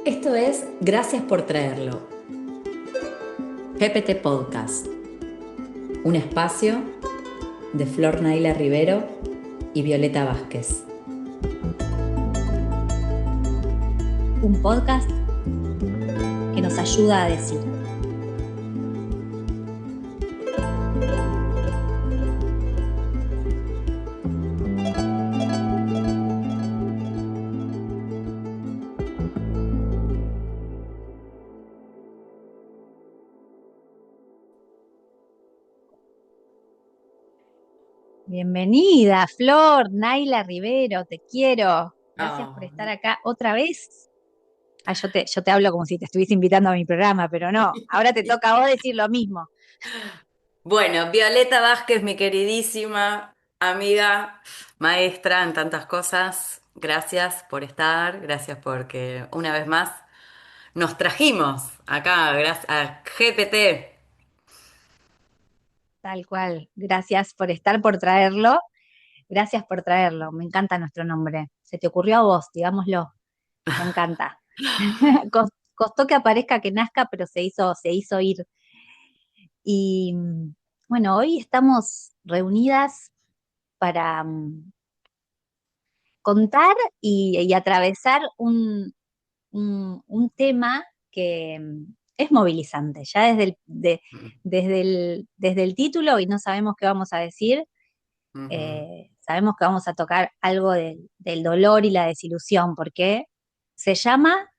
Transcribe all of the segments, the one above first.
Esto es Gracias por traerlo. GPT Podcast, un espacio de Flor Naila Rivero y Violeta Vázquez. Un podcast que nos ayuda a decir. Bienvenida, Flor, Naila Rivero, te quiero. Gracias por Oh. estar acá otra vez. Yo te hablo como si te estuviese invitando a mi programa, pero no, ahora te toca a vos decir lo mismo. Bueno, Violeta Vázquez, mi queridísima amiga, maestra en tantas cosas, gracias por estar, gracias porque una vez más nos trajimos acá, gracias a GPT. Tal cual, gracias por estar, por traerlo. Gracias por traerlo, me encanta nuestro nombre. Se te ocurrió a vos, digámoslo, me encanta. Costó que aparezca, que nazca, pero se hizo ir. Y bueno, hoy estamos reunidas para contar y atravesar un tema que es movilizante. Ya desde el título, y no sabemos qué vamos a decir, Ujú. sabemos que vamos a tocar algo del dolor y la desilusión, porque se llama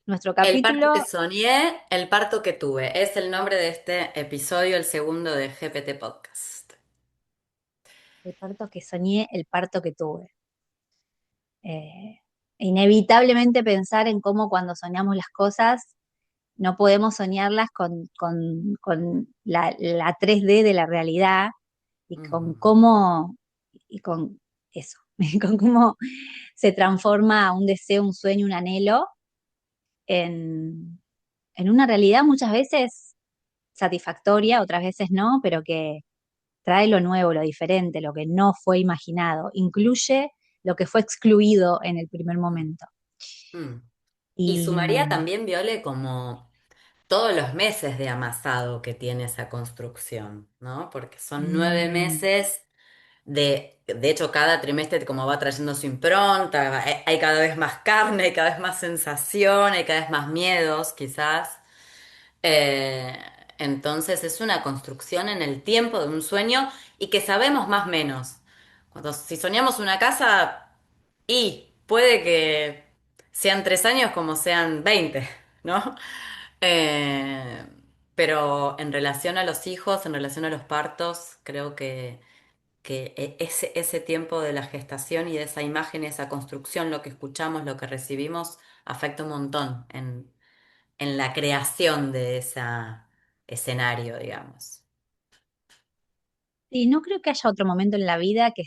nuestro El parto que capítulo soñé, el parto que tuve. Es el nombre de este episodio, el segundo de GPT Podcast. El parto que soñé, el parto que tuve. Eh, Inevitablemente pensar en cómo cuando soñamos las cosas no podemos soñarlas con la 3D de la realidad y con Ujú. cómo, y con eso, con cómo se transforma un deseo, un sueño, un anhelo en, en una realidad muchas veces satisfactoria, otras veces no, pero que trae lo nuevo, lo diferente, lo que no fue imaginado, incluye lo que fue excluido en el primer momento. Mm. Y Y sumaría también, Viole, como todos los meses de amasado que tiene esa construcción, ¿no? Porque son 9 meses de hecho, cada trimestre como va trayendo su impronta, hay cada vez más carne, hay cada vez más sensación, hay cada vez más miedos, quizás. Eh, entonces es una construcción en el tiempo de un sueño y que sabemos más o menos. Si soñamos una casa, y puede que sean 3 años como sean 20, ¿no? Eh, pero en relación a los hijos, en relación a los partos, creo que ese tiempo de la gestación y de esa imagen, esa construcción, lo que escuchamos, lo que recibimos, afecta un montón en la creación de ese escenario, digamos. no creo que haya otro momento en la vida que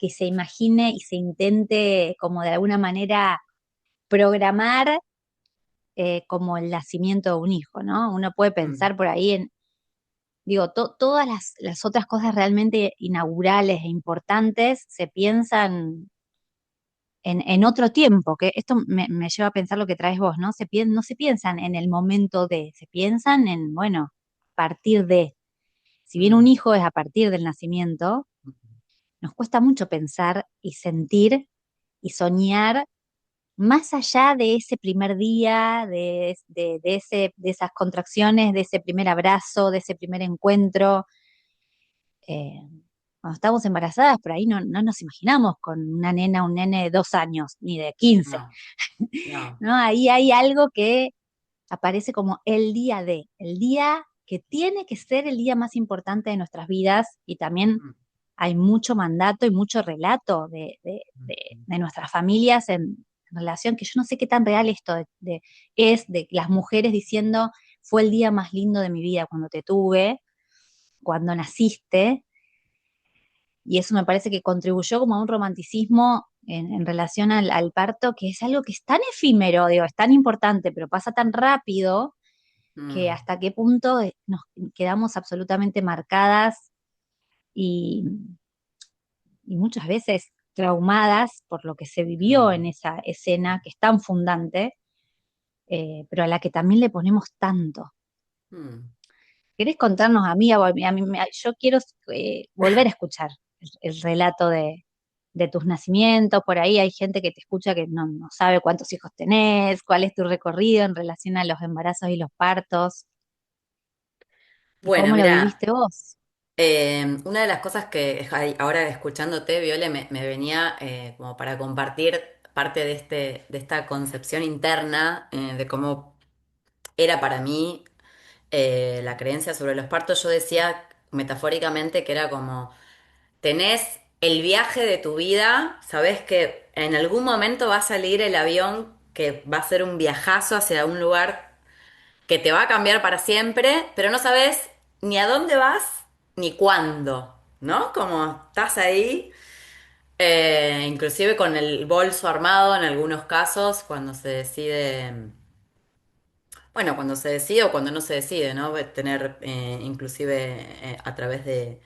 se imagine y se intente como de alguna manera programar como el nacimiento de un hijo, ¿no? Uno puede Mm, pensar por ahí en, digo, todas las otras cosas realmente inaugurales e importantes se piensan en otro tiempo, que esto me lleva a pensar lo que traes vos, ¿no? No se piensan en el momento se piensan en, bueno, a partir de, si bien un mm, hijo es a partir del nacimiento, nos cuesta mucho pensar y sentir y soñar más allá de ese primer día, de esas contracciones, de ese primer abrazo, de ese primer encuentro. Eh, Cuando estamos embarazadas, por ahí no nos imaginamos con una nena, un nene de 2 años, ni de 15, no, no. ¿no? Ahí hay algo que aparece como el día que tiene que ser el día más importante de nuestras vidas y también Mm, hay mucho mandato y mucho relato mm, de nuestras familias en relación, que yo no sé qué tan real esto es de las mujeres diciendo, fue el día más lindo de mi vida cuando te tuve, cuando naciste, y eso me parece que contribuyó como a un romanticismo en relación al parto, que es algo que es tan efímero, digo, es tan importante, pero pasa tan rápido que mm. hasta qué punto nos quedamos absolutamente marcadas y, y muchas veces traumadas por lo que se vivió en Mm, esa escena que es tan fundante, pero a la que también le ponemos tanto. mm. ¿Querés contarnos a mí? Yo quiero volver a escuchar el relato de tus nacimientos. Por ahí hay gente que te escucha que no sabe cuántos hijos tenés, cuál es tu recorrido en relación a los embarazos y los partos, y Bueno, cómo lo mira, viviste vos. una de las cosas que ahora escuchándote, Viole, me venía como para compartir parte de esta concepción interna de cómo era para mí la creencia sobre los partos. Yo decía metafóricamente que era como, tenés el viaje de tu vida, sabés que en algún momento va a salir el avión que va a ser un viajazo hacia un lugar que te va a cambiar para siempre, pero no sabes ni a dónde vas ni cuándo, ¿no? Como estás ahí, inclusive con el bolso armado en algunos casos, cuando se decide, bueno, cuando se decide o cuando no se decide, ¿no? Tener, inclusive a través de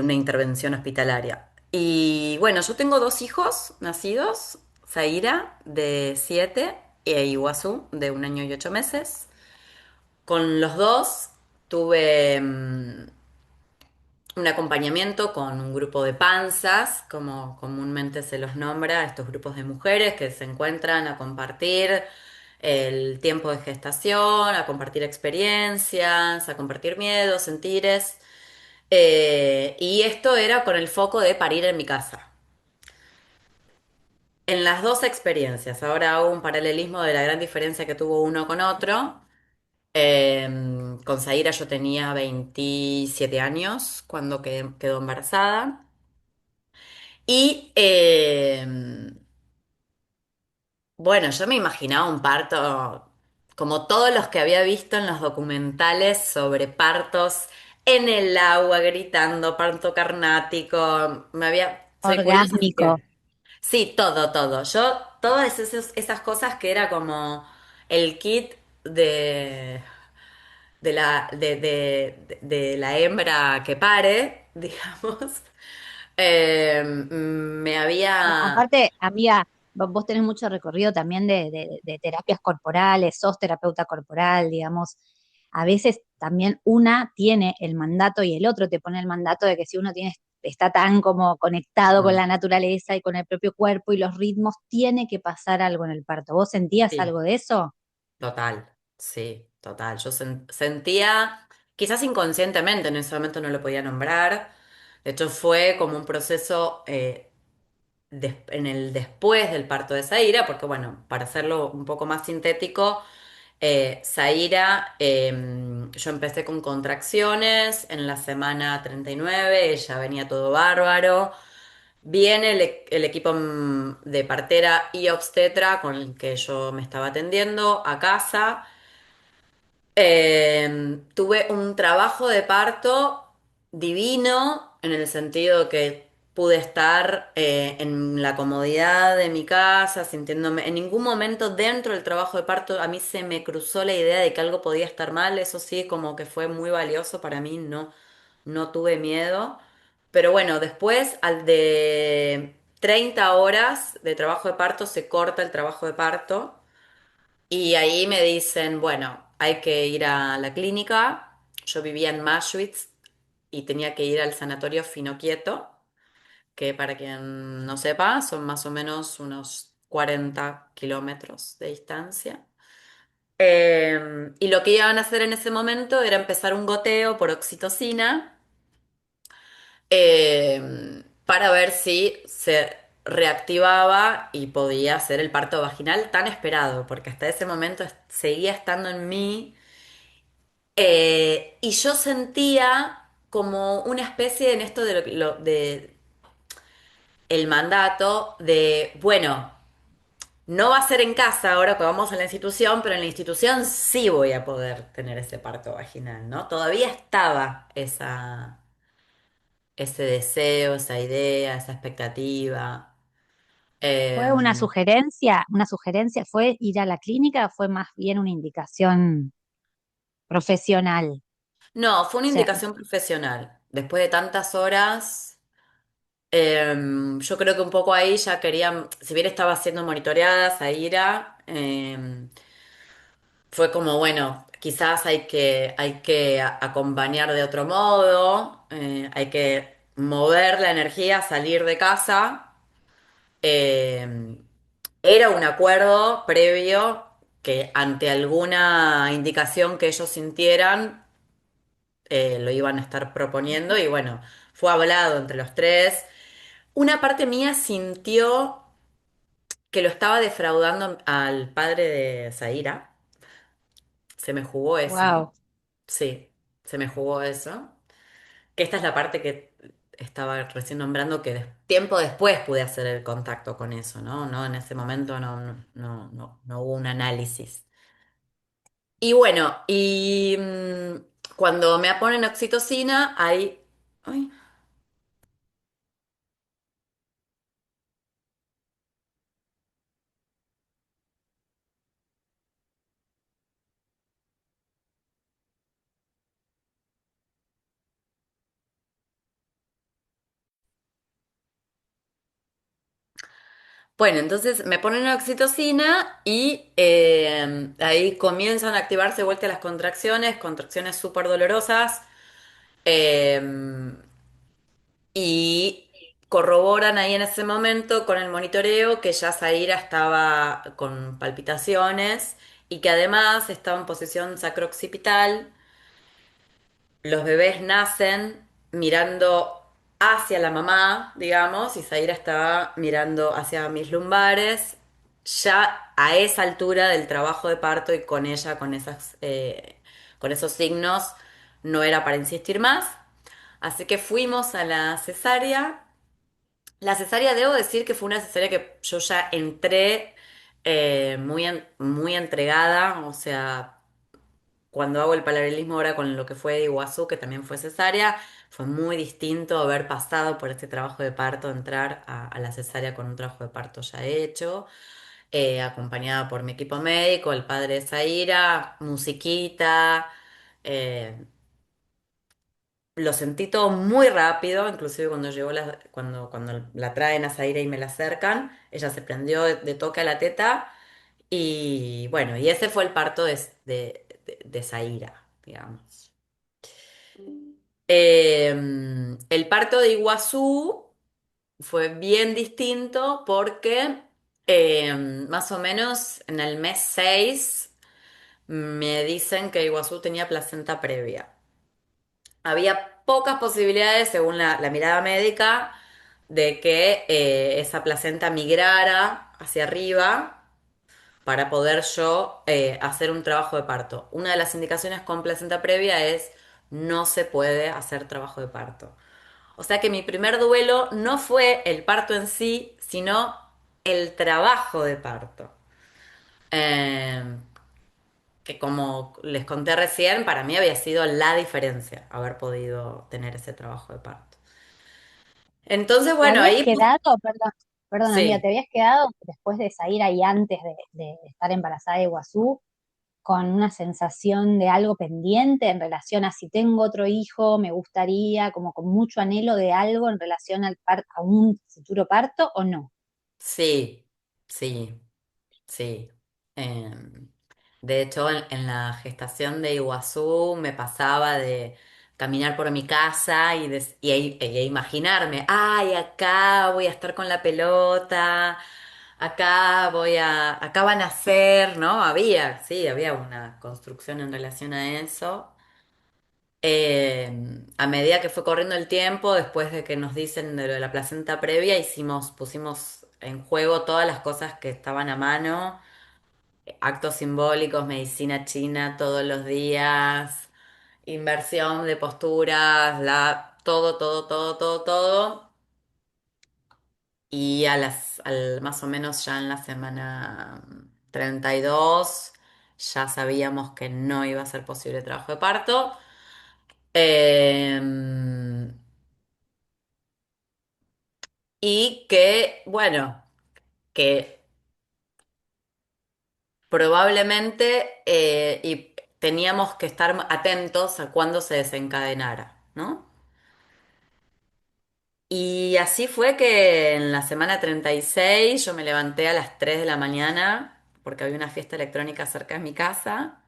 una intervención hospitalaria. Y bueno, yo tengo dos hijos nacidos, Zaira de 7 e Iguazú de 1 año y 8 meses. Con los dos tuve un acompañamiento con un grupo de panzas, como comúnmente se los nombra, estos grupos de mujeres que se encuentran a compartir el tiempo de gestación, a compartir experiencias, a compartir miedos, sentires. Y esto era con el foco de parir en mi casa. En las dos experiencias, ahora hago un paralelismo de la gran diferencia que tuvo uno con otro. Con Zaira yo tenía 27 años cuando quedó embarazada. Y bueno, yo me imaginaba un parto como todos los que había visto en los documentales sobre partos en el agua, gritando, parto carnático. Soy curiosa, así Orgásmico. que sí, todo, todo. Yo, todas esas cosas que era como el kit de la hembra que pare, digamos, me No, había... aparte, amiga, vos tenés mucho recorrido también de terapias corporales, sos terapeuta corporal, digamos. A veces también una tiene el mandato y el otro te pone el mandato de que si uno está tan como conectado con Mm, la naturaleza y con el propio cuerpo y los ritmos, tiene que pasar algo en el parto. ¿Vos sentías sí, algo de eso? total, sí, total. Yo sentía, quizás inconscientemente, en ese momento no lo podía nombrar. De hecho, fue como un proceso en el después del parto de Zaira, porque bueno, para hacerlo un poco más sintético, Zaira, yo empecé con contracciones en la semana 39, ella venía todo bárbaro. Viene el equipo de partera y obstetra con el que yo me estaba atendiendo a casa. Tuve un trabajo de parto divino en el sentido que pude estar en la comodidad de mi casa, sintiéndome en ningún momento dentro del trabajo de parto a mí se me cruzó la idea de que algo podía estar mal. Eso sí, como que fue muy valioso para mí, no tuve miedo. Pero bueno, después al de 30 horas de trabajo de parto se corta el trabajo de parto. Y ahí me dicen, bueno, hay que ir a la clínica. Yo vivía en Maschwitz y tenía que ir al sanatorio Finoquieto, que para quien no sepa, son más o menos unos 40 kilómetros de distancia. Y lo que iban a hacer en ese momento era empezar un goteo por oxitocina para ver si se reactivaba y podía hacer el parto vaginal tan esperado, porque hasta ese momento seguía estando en mí. Y yo sentía como una especie en esto de el mandato de, bueno, no va a ser en casa ahora que vamos a la institución, pero en la institución sí voy a poder tener ese parto vaginal, ¿no? Todavía estaba ese deseo, esa idea, esa expectativa. ¿Fue Eh, una sugerencia, fue ir a la clínica o fue más bien una indicación profesional? no, fue una O sea, indicación profesional. Después de tantas horas. Yo creo que un poco ahí ya querían, si bien estaba siendo monitoreada Zaira, fue como, bueno, quizás hay que acompañar de otro modo, hay que mover la energía, salir de casa. Eh, Era un acuerdo previo que ante alguna indicación que ellos sintieran, lo iban a estar proponiendo y bueno, fue hablado entre los tres. Una parte mía sintió que lo estaba defraudando al padre de Zaira. Se me jugó eso. Wow. Sí, se me jugó eso. Que esta es la parte que estaba recién nombrando, que tiempo después pude hacer el contacto con eso, ¿no? No, en ese momento no hubo un análisis. Y bueno, cuando me ponen oxitocina, hay... Ay. Bueno, entonces me ponen oxitocina y ahí comienzan a activarse de vuelta las contracciones, contracciones súper dolorosas. eh, y corroboran ahí en ese momento con el monitoreo que ya Zaira estaba con palpitaciones y que además estaba en posición sacrooccipital. Los bebés nacen mirando hacia la mamá, digamos, y Zaira estaba mirando hacia mis lumbares, ya a esa altura del trabajo de parto y con ella, con esos signos, no era para insistir más. Así que fuimos a la cesárea. La cesárea, debo decir que fue una cesárea que yo ya entré muy entregada, o sea, cuando hago el paralelismo ahora con lo que fue de Iguazú, que también fue cesárea, fue muy distinto haber pasado por este trabajo de parto, entrar a la cesárea con un trabajo de parto ya hecho, acompañada por mi equipo médico, el padre de Zaira, musiquita. eh, lo sentí todo muy rápido, inclusive cuando la traen a Zaira y me la acercan, ella se prendió de toque a la teta y bueno, y ese fue el parto de Zaira, digamos. El parto de Iguazú fue bien distinto porque más o menos en el mes 6 me dicen que Iguazú tenía placenta previa. Había pocas posibilidades, según la mirada médica, de que esa placenta migrara hacia arriba para poder yo hacer un trabajo de parto. Una de las indicaciones con placenta previa es no se puede hacer trabajo de parto. O sea que mi primer duelo no fue el parto en sí, sino el trabajo de parto. Eh, que como les conté recién, para mí había sido la diferencia haber podido tener ese trabajo de parto. Entonces, ¿Te bueno, habías ahí, quedado, perdón amiga, te sí, habías quedado después de salir ahí antes de estar embarazada de Iguazú con una sensación de algo pendiente en relación a si tengo otro hijo, me gustaría, como con mucho anhelo de algo en relación a un futuro parto o no? sí, sí, sí. Em, de hecho, en la gestación de Iguazú me pasaba de caminar por mi casa e imaginarme, ay, acá voy a estar con la pelota, acá van a nacer, ¿no? Sí, había una construcción en relación a eso. A medida que fue corriendo el tiempo, después de que nos dicen de lo de la placenta previa, pusimos en juego todas las cosas que estaban a mano, actos simbólicos, medicina china todos los días, inversión de posturas, todo. Y más o menos ya en la semana 32 ya sabíamos que no iba a ser posible el trabajo de parto. Em, y que, bueno, que probablemente y teníamos que estar atentos a cuándo se desencadenara, ¿no? Y así fue que en la semana 36 yo me levanté a las 3 de la mañana porque había una fiesta electrónica cerca de mi casa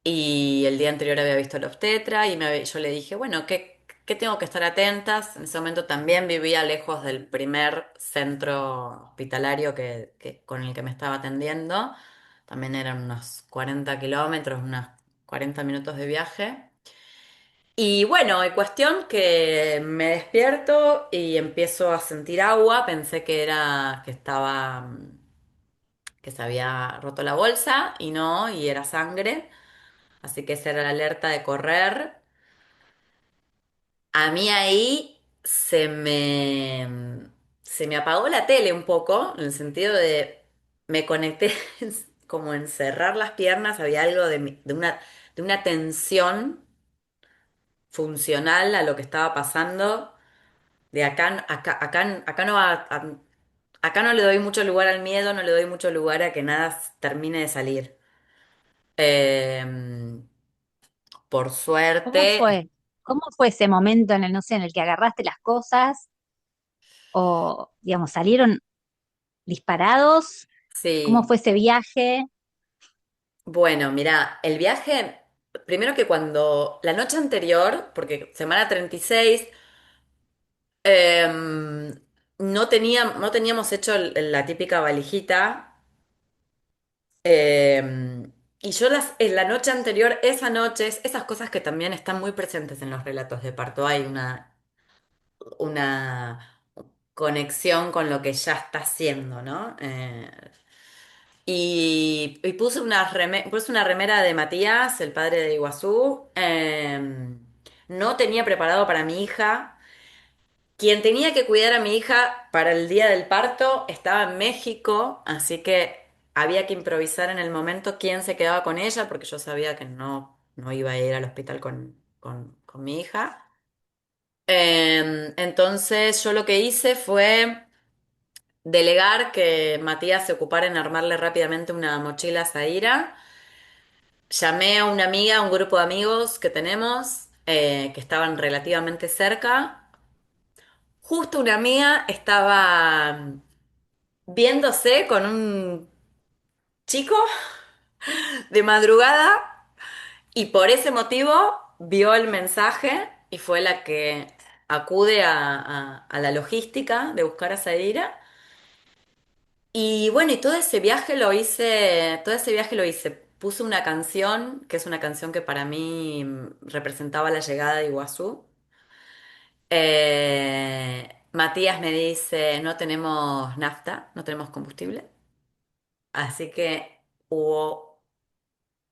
y el día anterior había visto el obstetra y yo le dije, bueno, ¿qué tengo que estar atentas? En ese momento también vivía lejos del primer centro hospitalario con el que me estaba atendiendo. También eran unos 40 kilómetros, unos 40 minutos de viaje. Y bueno, hay cuestión que me despierto y empiezo a sentir agua. Pensé que era que estaba, que se había roto la bolsa y no, y era sangre. Así que esa era la alerta de correr. A mí ahí se me apagó la tele un poco, en el sentido de me conecté como en cerrar las piernas, había algo de una tensión funcional a lo que estaba pasando. De acá no acá no le doy mucho lugar al miedo, no le doy mucho lugar a que nada termine de salir. Eh, por ¿Cómo suerte, fue? ¿Cómo fue ese momento en el, no sé, en el que agarraste las cosas o, digamos, salieron disparados? ¿Cómo sí. fue ese viaje? Bueno, mira, el viaje, primero que cuando la noche anterior, porque semana 36, no teníamos hecho la típica valijita. Y yo en la noche anterior, esa noche, esas cosas que también están muy presentes en los relatos de parto, hay una conexión con lo que ya está haciendo, ¿no? Y puse una remera de Matías, el padre de Iguazú. No tenía preparado para mi hija. Quien tenía que cuidar a mi hija para el día del parto estaba en México, así que había que improvisar en el momento quién se quedaba con ella, porque yo sabía que no iba a ir al hospital con mi hija. Entonces yo lo que hice fue delegar que Matías se ocupara en armarle rápidamente una mochila a Zaira. Llamé a una amiga, a un grupo de amigos que tenemos, que estaban relativamente cerca. Justo una amiga estaba viéndose con un chico de madrugada y por ese motivo vio el mensaje y fue la que acude a la logística de buscar a Zaira. Y bueno, y todo ese viaje lo hice. Puse una canción, que es una canción que para mí representaba la llegada de Iguazú. Matías me dice, no tenemos nafta, no tenemos combustible. Así que hubo,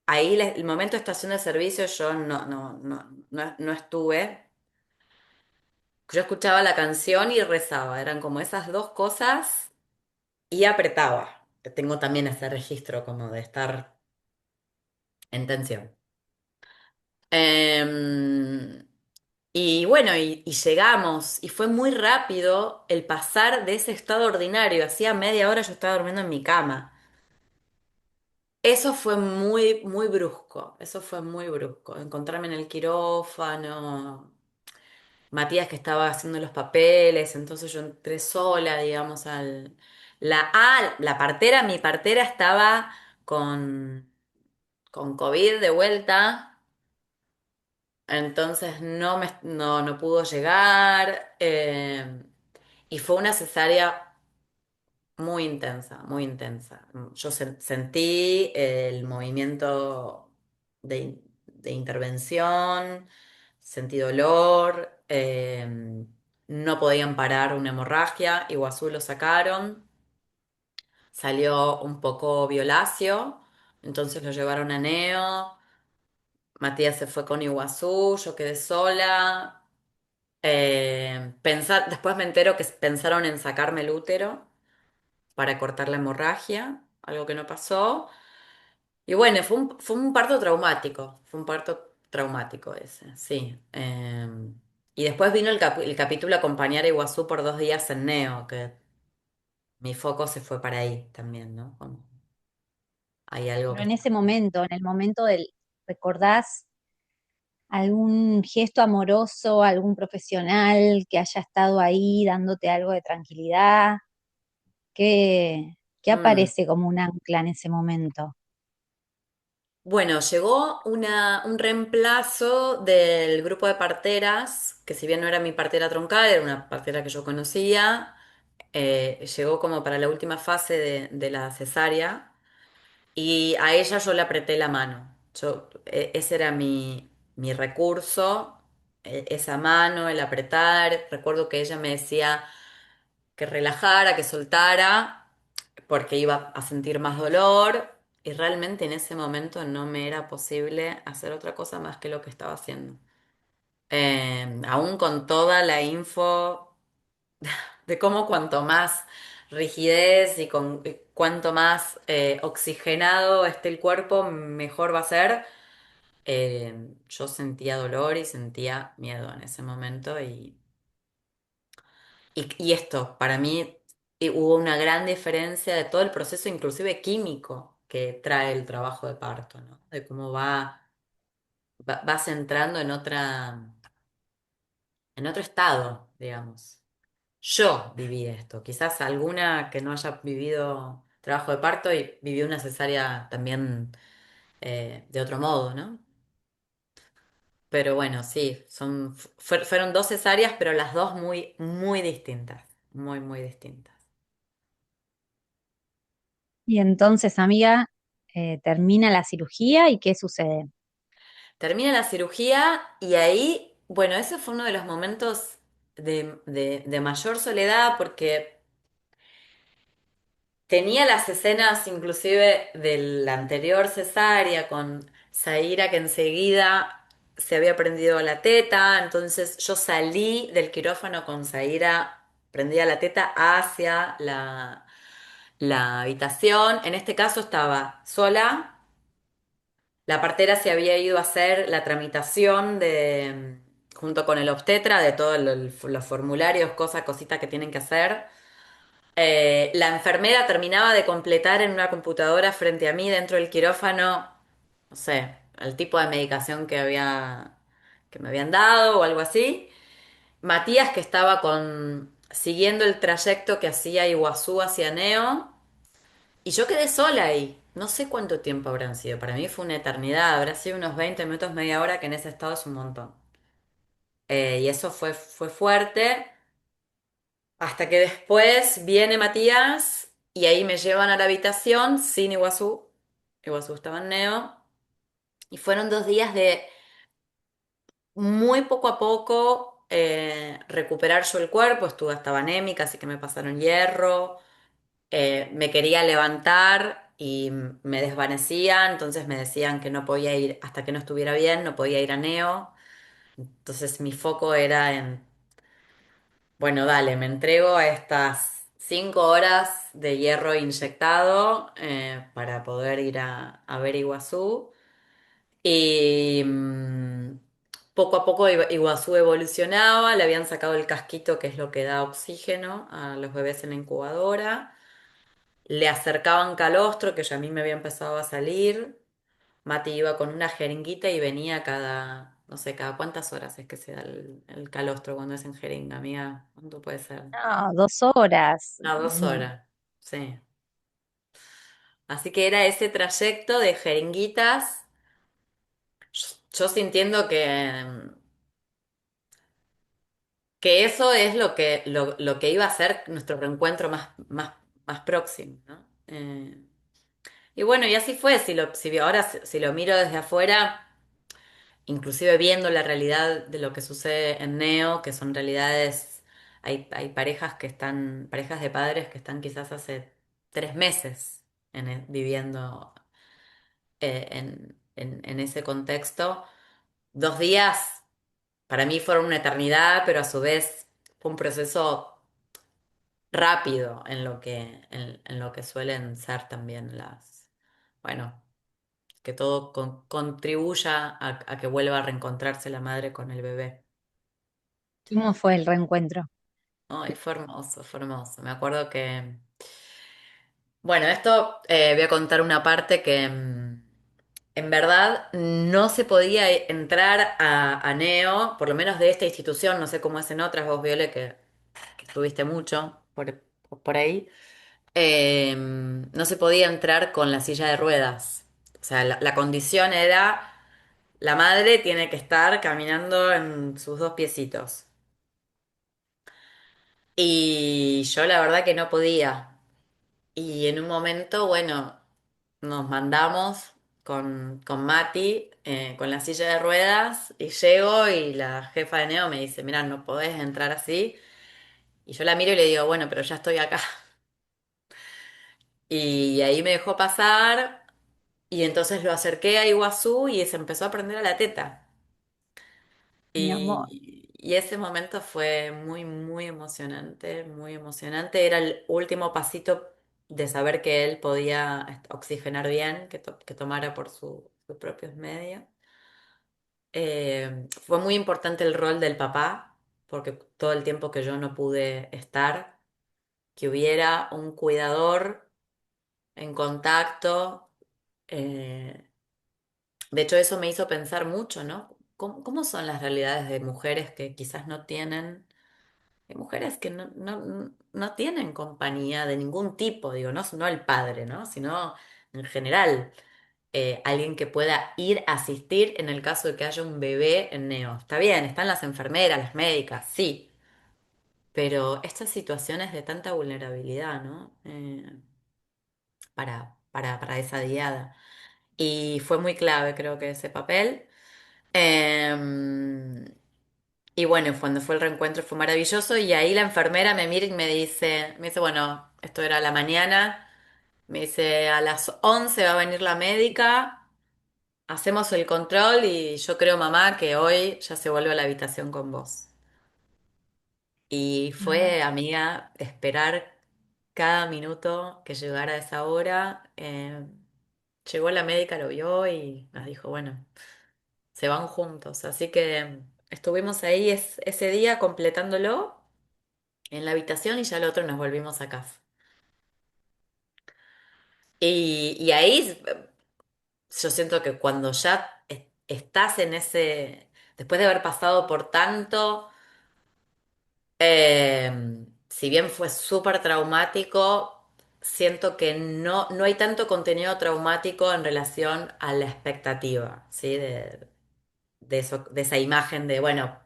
ahí el momento de estación de servicio yo no estuve. Yo escuchaba la canción y rezaba, eran como esas dos cosas y apretaba. Tengo también ese registro como de estar en tensión. Em, y bueno, y llegamos, y fue muy rápido el pasar de ese estado ordinario. Hacía media hora yo estaba durmiendo en mi cama. Eso fue muy brusco, eso fue muy brusco. Encontrarme en el quirófano, Matías que estaba haciendo los papeles, entonces yo entré sola, digamos, la partera, mi partera estaba con, con COVID de vuelta. Entonces no pudo llegar y fue una cesárea muy intensa, muy intensa. Yo sentí el movimiento de intervención, sentí dolor, no podían parar una hemorragia, Iguazú lo sacaron, salió un poco violáceo, entonces lo llevaron a Neo. Matías se fue con Iguazú, yo quedé sola. Después me entero que pensaron en sacarme el útero para cortar la hemorragia, algo que no pasó. Y bueno, fue un parto traumático, fue un parto traumático ese, sí. Y después vino el capítulo acompañar a Iguazú por 2 días en Neo, que mi foco se fue para ahí también, ¿no? Como hay algo Pero que en está. ese momento, en el momento del, ¿recordás algún gesto amoroso, algún profesional que haya estado ahí dándote algo de tranquilidad? ¿Qué Mm. aparece como un ancla en ese momento? Bueno, llegó un reemplazo del grupo de parteras, que si bien no era mi partera troncal, era una partera que yo conocía, llegó como para la última fase de la cesárea y a ella yo le apreté la mano. Ese era mi recurso, esa mano, el apretar. Recuerdo que ella me decía que relajara, que soltara, porque iba a sentir más dolor. Y realmente en ese momento no me era posible hacer otra cosa más que lo que estaba haciendo. Aún con toda la info de cómo cuanto más rigidez y cuanto más oxigenado esté el cuerpo, mejor va a ser. Yo sentía dolor y sentía miedo en ese momento y esto, para mí hubo una gran diferencia de todo el proceso, inclusive químico, que trae el trabajo de parto, ¿no? De cómo vas entrando en otro estado, digamos. Yo viví esto, quizás alguna que no haya vivido trabajo de parto y vivió una cesárea también de otro modo, ¿no? Pero bueno, sí, fueron dos cesáreas, pero las dos muy, muy distintas, muy, muy distintas. Y entonces, amiga, termina la cirugía y ¿qué sucede? Termina la cirugía y ahí, bueno, ese fue uno de los momentos de mayor soledad porque tenía las escenas inclusive de la anterior cesárea con Zaira que enseguida se había prendido la teta, entonces yo salí del quirófano con Zaira prendida la teta hacia la habitación. En este caso estaba sola. La partera se había ido a hacer la tramitación junto con el obstetra de todos los formularios, cositas que tienen que hacer. La enfermera terminaba de completar en una computadora frente a mí dentro del quirófano, no sé, el tipo de medicación que me habían dado o algo así. Matías que estaba siguiendo el trayecto que hacía Iguazú hacia Neo. Y yo quedé sola ahí. No sé cuánto tiempo habrán sido. Para mí fue una eternidad. Habrá sido unos 20 minutos, media hora, que en ese estado es un montón. Y eso fue fuerte. Hasta que después viene Matías y ahí me llevan a la habitación sin Iguazú. Iguazú estaba en Neo. Y fueron 2 días de muy poco a poco recuperar yo el cuerpo. Estaba anémica, así que me pasaron hierro. Me quería levantar y me desvanecía, entonces me decían que no podía ir hasta que no estuviera bien, no podía ir a Neo. Entonces mi foco era bueno, dale, me entrego a estas 5 horas de hierro inyectado para poder ir a ver Iguazú. Y poco a poco Iguazú evolucionaba, le habían sacado el casquito que es lo que da oxígeno a los bebés en la incubadora. Le acercaban calostro, que ya a mí me había empezado a salir. Mati iba con una jeringuita y venía no sé, cada cuántas horas es que se da el calostro cuando es en jeringa, amiga. ¿Cuánto puede ser? No, 2 horas. No, 2 horas. Sí. Así que era ese trayecto de jeringuitas, yo sintiendo que eso es lo que iba a ser nuestro reencuentro más próximo, ¿no? Y bueno, y así fue. Si lo miro desde afuera. Inclusive viendo la realidad de lo que sucede en Neo, que son realidades, hay parejas de padres que están quizás hace 3 meses viviendo en ese contexto. 2 días para mí fueron una eternidad, pero a su vez fue un proceso rápido en lo que suelen ser también bueno, que todo contribuya a que vuelva a reencontrarse la madre con el bebé. ¿Cómo fue el reencuentro? Ay, fue hermoso, fue hermoso. Me acuerdo bueno, esto voy a contar una parte en verdad no se podía entrar a Neo, por lo menos de esta institución, no sé cómo es en otras, vos, Viole, que estuviste mucho por ahí. No se podía entrar con la silla de ruedas. O sea, la condición era, la madre tiene que estar caminando en sus dos piecitos. Y yo la verdad que no podía. Y en un momento, bueno, nos mandamos con Mati, con la silla de ruedas, y llego y la jefa de Neo me dice, mira, no podés entrar así. Y yo la miro y le digo, bueno, pero ya estoy acá. Y ahí me dejó pasar. Y entonces lo acerqué a Iguazú y se empezó a prender a la teta. Mi amor, Y ese momento fue muy, muy emocionante, muy emocionante. Era el último pasito de saber que él podía oxigenar bien, que tomara por sus propios medios. Fue muy importante el rol del papá, porque todo el tiempo que yo no pude estar, que hubiera un cuidador en contacto. eh, De hecho, eso me hizo pensar mucho, ¿no? ¿Cómo son las realidades de mujeres que quizás no tienen, de mujeres que no tienen compañía de ningún tipo, digo, no el padre, ¿no? Sino en general, alguien que pueda ir a asistir en el caso de que haya un bebé en Neo. Está bien, están las enfermeras, las médicas, sí, pero estas situaciones de tanta vulnerabilidad, ¿no? Para esa diada. Y fue muy clave, creo que ese papel. Em, y bueno, cuando fue el reencuentro fue maravilloso y ahí la enfermera me mira y me dice, bueno, esto era a la mañana, me dice, a las 11 va a venir la médica, hacemos el control y yo creo, mamá, que hoy ya se vuelve a la habitación con vos. Y no. fue, amiga, esperar cada minuto que llegara esa hora. Llegó la médica, lo vio y nos dijo, bueno, se van juntos. Así que estuvimos ahí ese día completándolo en la habitación y ya el otro nos volvimos a casa. Y ahí yo siento que cuando ya estás en después de haber pasado por tanto, si bien fue súper traumático, siento que no hay tanto contenido traumático en relación a la expectativa, ¿sí? De eso, de esa imagen de, bueno,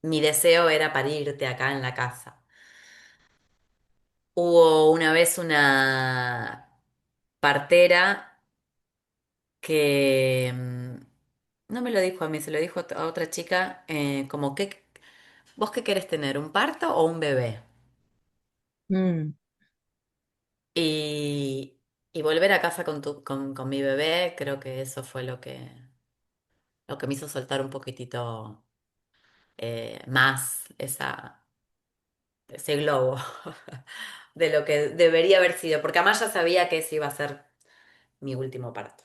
mi deseo era parirte acá en la casa. Hubo una vez una partera que no me lo dijo a mí, se lo dijo a otra chica, como que, ¿vos qué querés tener, un parto o un bebé? Mm. Y, y volver a casa con mi bebé, creo que eso fue lo que me hizo soltar un poquitito más ese globo de lo que debería haber sido, porque además ya sabía que ese iba a ser mi último parto.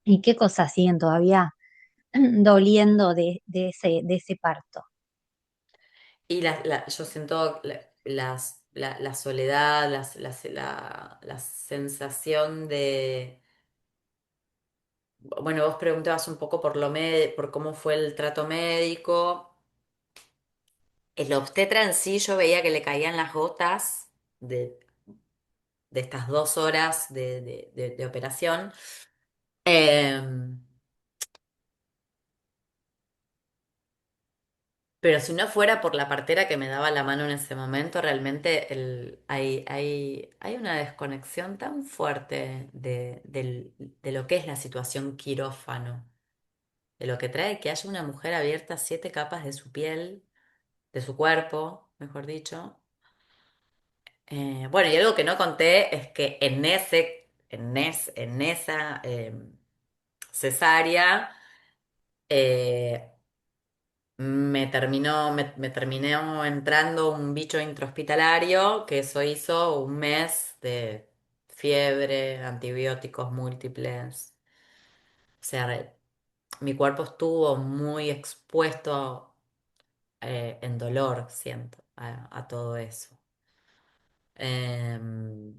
¿Y qué cosas siguen todavía doliendo de ese parto? Y yo siento la soledad, la sensación de... Bueno, vos preguntabas un poco por cómo fue el trato médico. El obstetra en sí, yo veía que le caían las gotas de, de estas 2 horas de operación. Em, Pero si no fuera por la partera que me daba la mano en ese momento, realmente hay una desconexión tan fuerte de lo que es la situación quirófano, de lo que trae que haya una mujer abierta 7 capas de su piel, de su cuerpo, mejor dicho. Bueno, y algo que no conté es que en esa cesárea, eh, me terminó entrando un bicho intrahospitalario que eso hizo un mes de fiebre, antibióticos múltiples. O sea, mi cuerpo estuvo muy expuesto en dolor, siento, a todo eso. Em,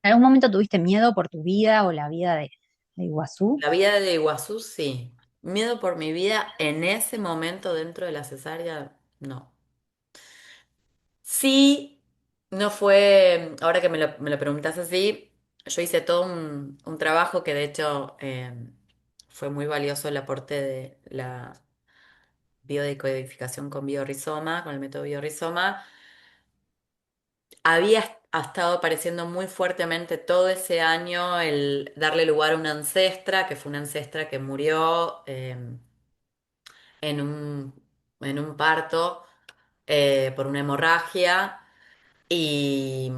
¿En algún momento tuviste miedo por tu vida o la vida de Iguazú? la vida de Iguazú, sí. Miedo por mi vida en ese momento dentro de la cesárea, no. Sí, no fue, ahora que me lo preguntas así, yo hice todo un trabajo que de hecho fue muy valioso el aporte de la biodecodificación con biorrizoma, con el método biorrizoma. Ha estado apareciendo muy fuertemente todo ese año el darle lugar a una ancestra, que fue una ancestra que murió en en un parto por una hemorragia y,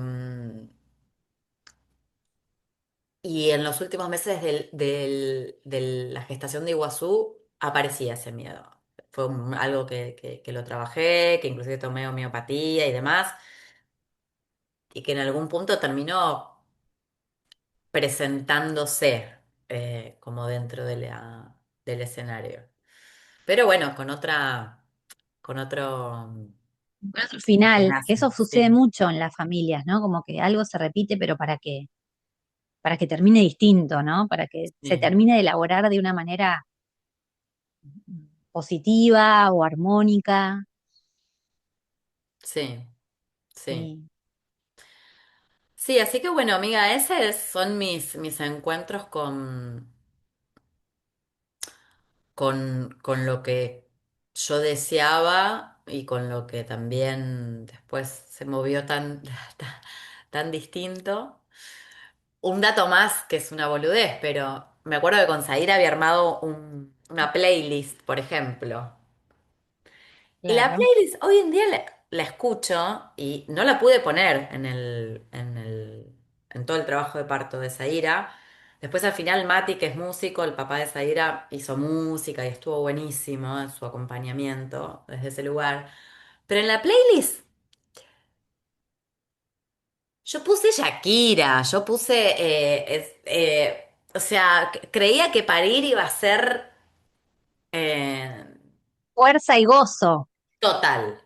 y en los últimos meses de la gestación de Iguazú aparecía ese miedo. Fue algo que lo trabajé, que inclusive tomé homeopatía y demás, y que en algún punto terminó presentándose como dentro de del escenario. Pero bueno, con otro Al final, desenlace, eso sucede sí, mucho en las familias, ¿no? Como que algo se repite, pero para que termine distinto, ¿no? Para que se sí, termine de elaborar de una manera positiva o armónica. sí, sí. Sí. Sí, así que bueno, amiga, esos son mis encuentros con lo que yo deseaba y con lo que también después se movió tan distinto. Un dato más que es una boludez, pero me acuerdo que con Zaira había armado una playlist, por ejemplo. Y la Claro, playlist hoy en día la escucho y no la pude poner en todo el trabajo de parto de Zaira. Después al final Mati, que es músico, el papá de Zaira, hizo música y estuvo buenísimo en su acompañamiento desde ese lugar. Pero en la playlist yo puse Shakira, yo puse, o sea, creía que parir iba a ser eh, fuerza y gozo, total,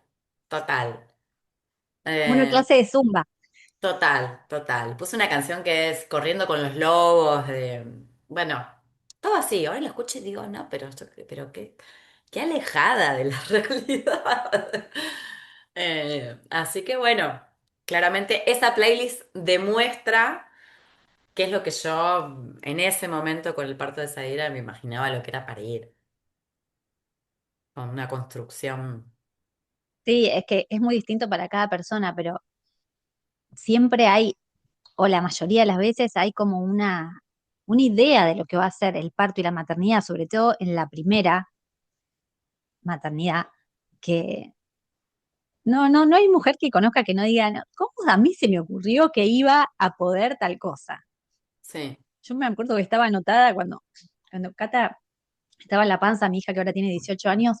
total. una Eh, clase de zumba. Total, total. Puse una canción que es Corriendo con los Lobos, bueno, todo así. Ahora lo escucho y digo, no, pero qué alejada de la realidad. Así que bueno, claramente esa playlist demuestra qué es lo que yo en ese momento con el parto de Zaira me imaginaba lo que era parir, con una construcción. Sí, es que es muy distinto para cada persona, pero siempre hay, o la mayoría de las veces hay como una idea de lo que va a ser el parto y la maternidad, sobre todo en la primera maternidad, que no hay mujer que conozca que no diga, "No, ¿cómo a mí se me ocurrió que iba a poder tal cosa?" Sí, Yo me acuerdo que estaba anotada cuando Cata estaba en la panza, mi hija que ahora tiene 18 años,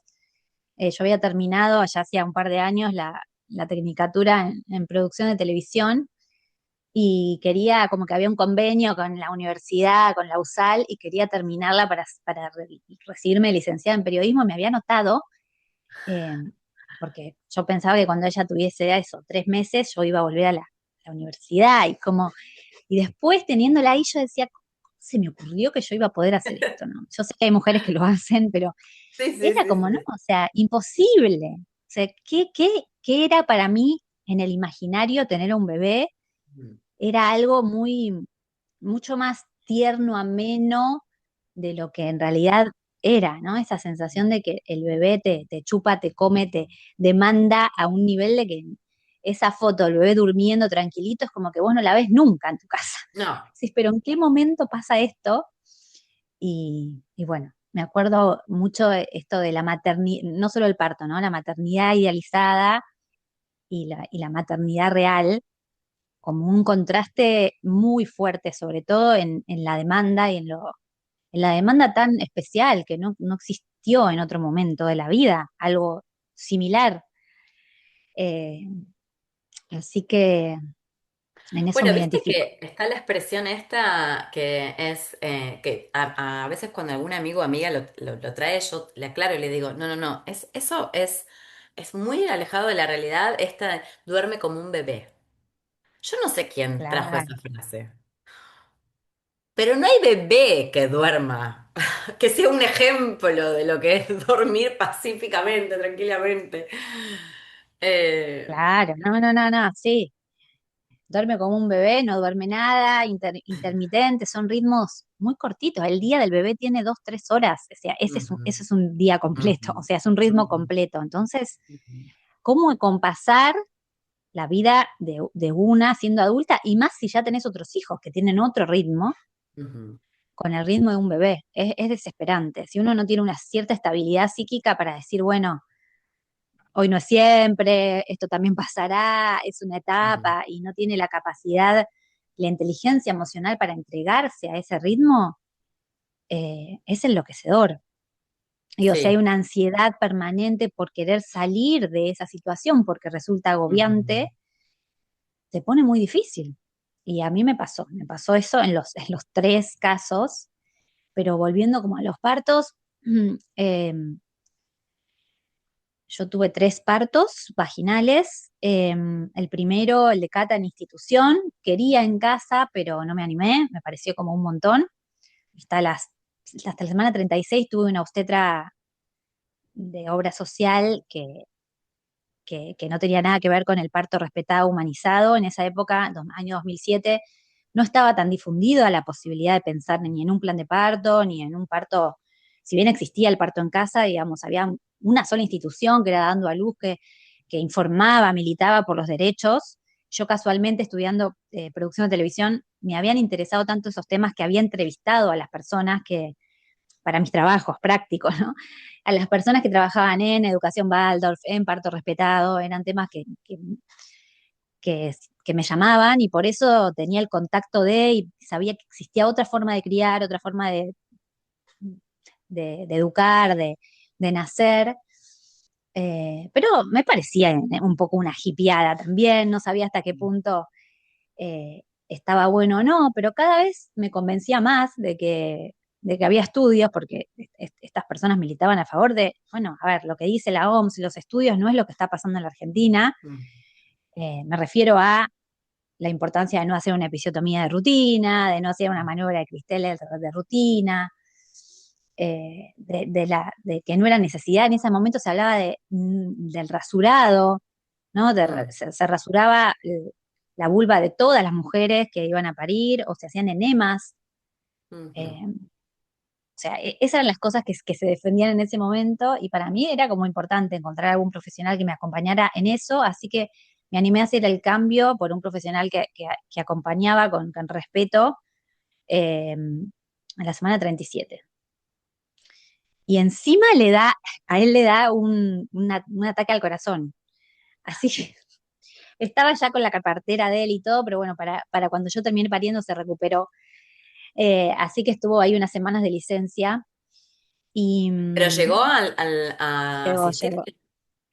yo había terminado allá hacía un par de años la tecnicatura en producción de televisión y quería, como que había un convenio con la universidad, con la USAL, y quería terminarla para recibirme licenciada en periodismo, me había anotado, eh, porque yo pensaba que cuando ella tuviese eso, 3 meses, yo iba a volver a la universidad, y después teniéndola ahí yo decía, ¿cómo se me ocurrió que yo iba a poder hacer esto, ¿no? Yo sé que hay mujeres que lo hacen, pero sí, sí, era sí, como, ¿no? sí. O sea, imposible. O sea, ¿qué era para mí en el imaginario tener un bebé? Mm. Era algo mucho más tierno, ameno de lo que en realidad era, ¿no? Esa sensación de que el bebé te chupa, te come, te demanda a un nivel de que esa foto del bebé durmiendo tranquilito es como que vos no la ves nunca en tu casa. No, Sí, pero ¿en qué momento pasa esto? Y bueno, me acuerdo mucho de esto de la maternidad, no solo el parto, ¿no? La maternidad idealizada y la maternidad real, como un contraste muy fuerte, sobre todo en la demanda en la demanda tan especial que no existió en otro momento de la vida, algo similar. Eh, Así que en eso bueno, me viste identifico. que está la expresión esta que es que a veces cuando algún amigo o amiga lo trae, yo le aclaro y le digo, no, no, no, eso es muy alejado de la realidad, esta duerme como un bebé. Yo no sé quién trajo Claro, esa frase, pero no hay bebé que duerma, que sea un ejemplo de lo que es dormir pacíficamente, tranquilamente. Eh, claro, no, no, no, no, sí. Duerme como un bebé, no duerme nada, intermitente, son ritmos muy cortitos. El día del bebé tiene 2, 3 horas, o sea, ujú, ese es un día completo, ujú, o sea, es un ritmo ujú, completo. Entonces, ujú, ¿cómo compasar la vida de una siendo adulta? Y más si ya tenés otros hijos que tienen otro ritmo, ujú, con el ritmo de un bebé. Es desesperante. Si uno no tiene una cierta estabilidad psíquica para decir, bueno, hoy no es siempre, esto también pasará, es una ujú. etapa, y no tiene la capacidad, la inteligencia emocional para entregarse a ese ritmo, es enloquecedor. Y o sea, hay Sí. una ansiedad permanente por querer salir de esa situación porque resulta Ujú, agobiante, se pone muy difícil. Y a mí me pasó eso en los 3 casos, pero volviendo como a los partos, eh, yo tuve 3 partos vaginales. El primero, el de Cata en institución, quería en casa, pero no me animé, me pareció como un montón. Hasta la semana 36 tuve una obstetra de obra social que no tenía nada que ver con el parto respetado, humanizado. En esa época, año 2007, no estaba tan difundida la posibilidad de pensar ni en un plan de parto, ni en un parto, si bien existía el parto en casa, digamos, había una sola institución que era Dando a Luz, que informaba, militaba por los derechos. Yo casualmente estudiando producción de televisión, me habían interesado tanto esos temas que había entrevistado a las personas que, para mis trabajos prácticos, ¿no? A las personas que trabajaban en educación Waldorf, en parto respetado, eran temas que, que me llamaban, y por eso tenía el contacto y sabía que existía otra forma de criar, otra forma de educar, de nacer. Pero me parecía un poco una hippieada también, no sabía hasta qué punto estaba bueno o no, pero cada vez me convencía más de que había estudios, porque estas personas militaban a favor de, bueno, a ver, lo que dice la OMS y los estudios no es lo que está pasando en la Argentina. ujú, Me refiero a la importancia de no hacer una episiotomía de rutina, de no hacer una maniobra de Cristel de rutina, de que no era necesidad. En ese momento se hablaba del rasurado, ¿no? Se rasuraba la vulva de todas las mujeres que iban a parir, o se hacían enemas. ujú, O sea, esas eran las cosas que se defendían en ese momento, y para mí era como importante encontrar algún profesional que me acompañara en eso, así que me animé a hacer el cambio por un profesional que acompañaba con respeto en la semana 37. Y encima a él le da un ataque al corazón. Así que estaba ya con la partera de él y todo, pero bueno, para cuando yo terminé pariendo se recuperó. Así que estuvo ahí unas semanas de licencia y pero llegó a llegó, asistir. llegó.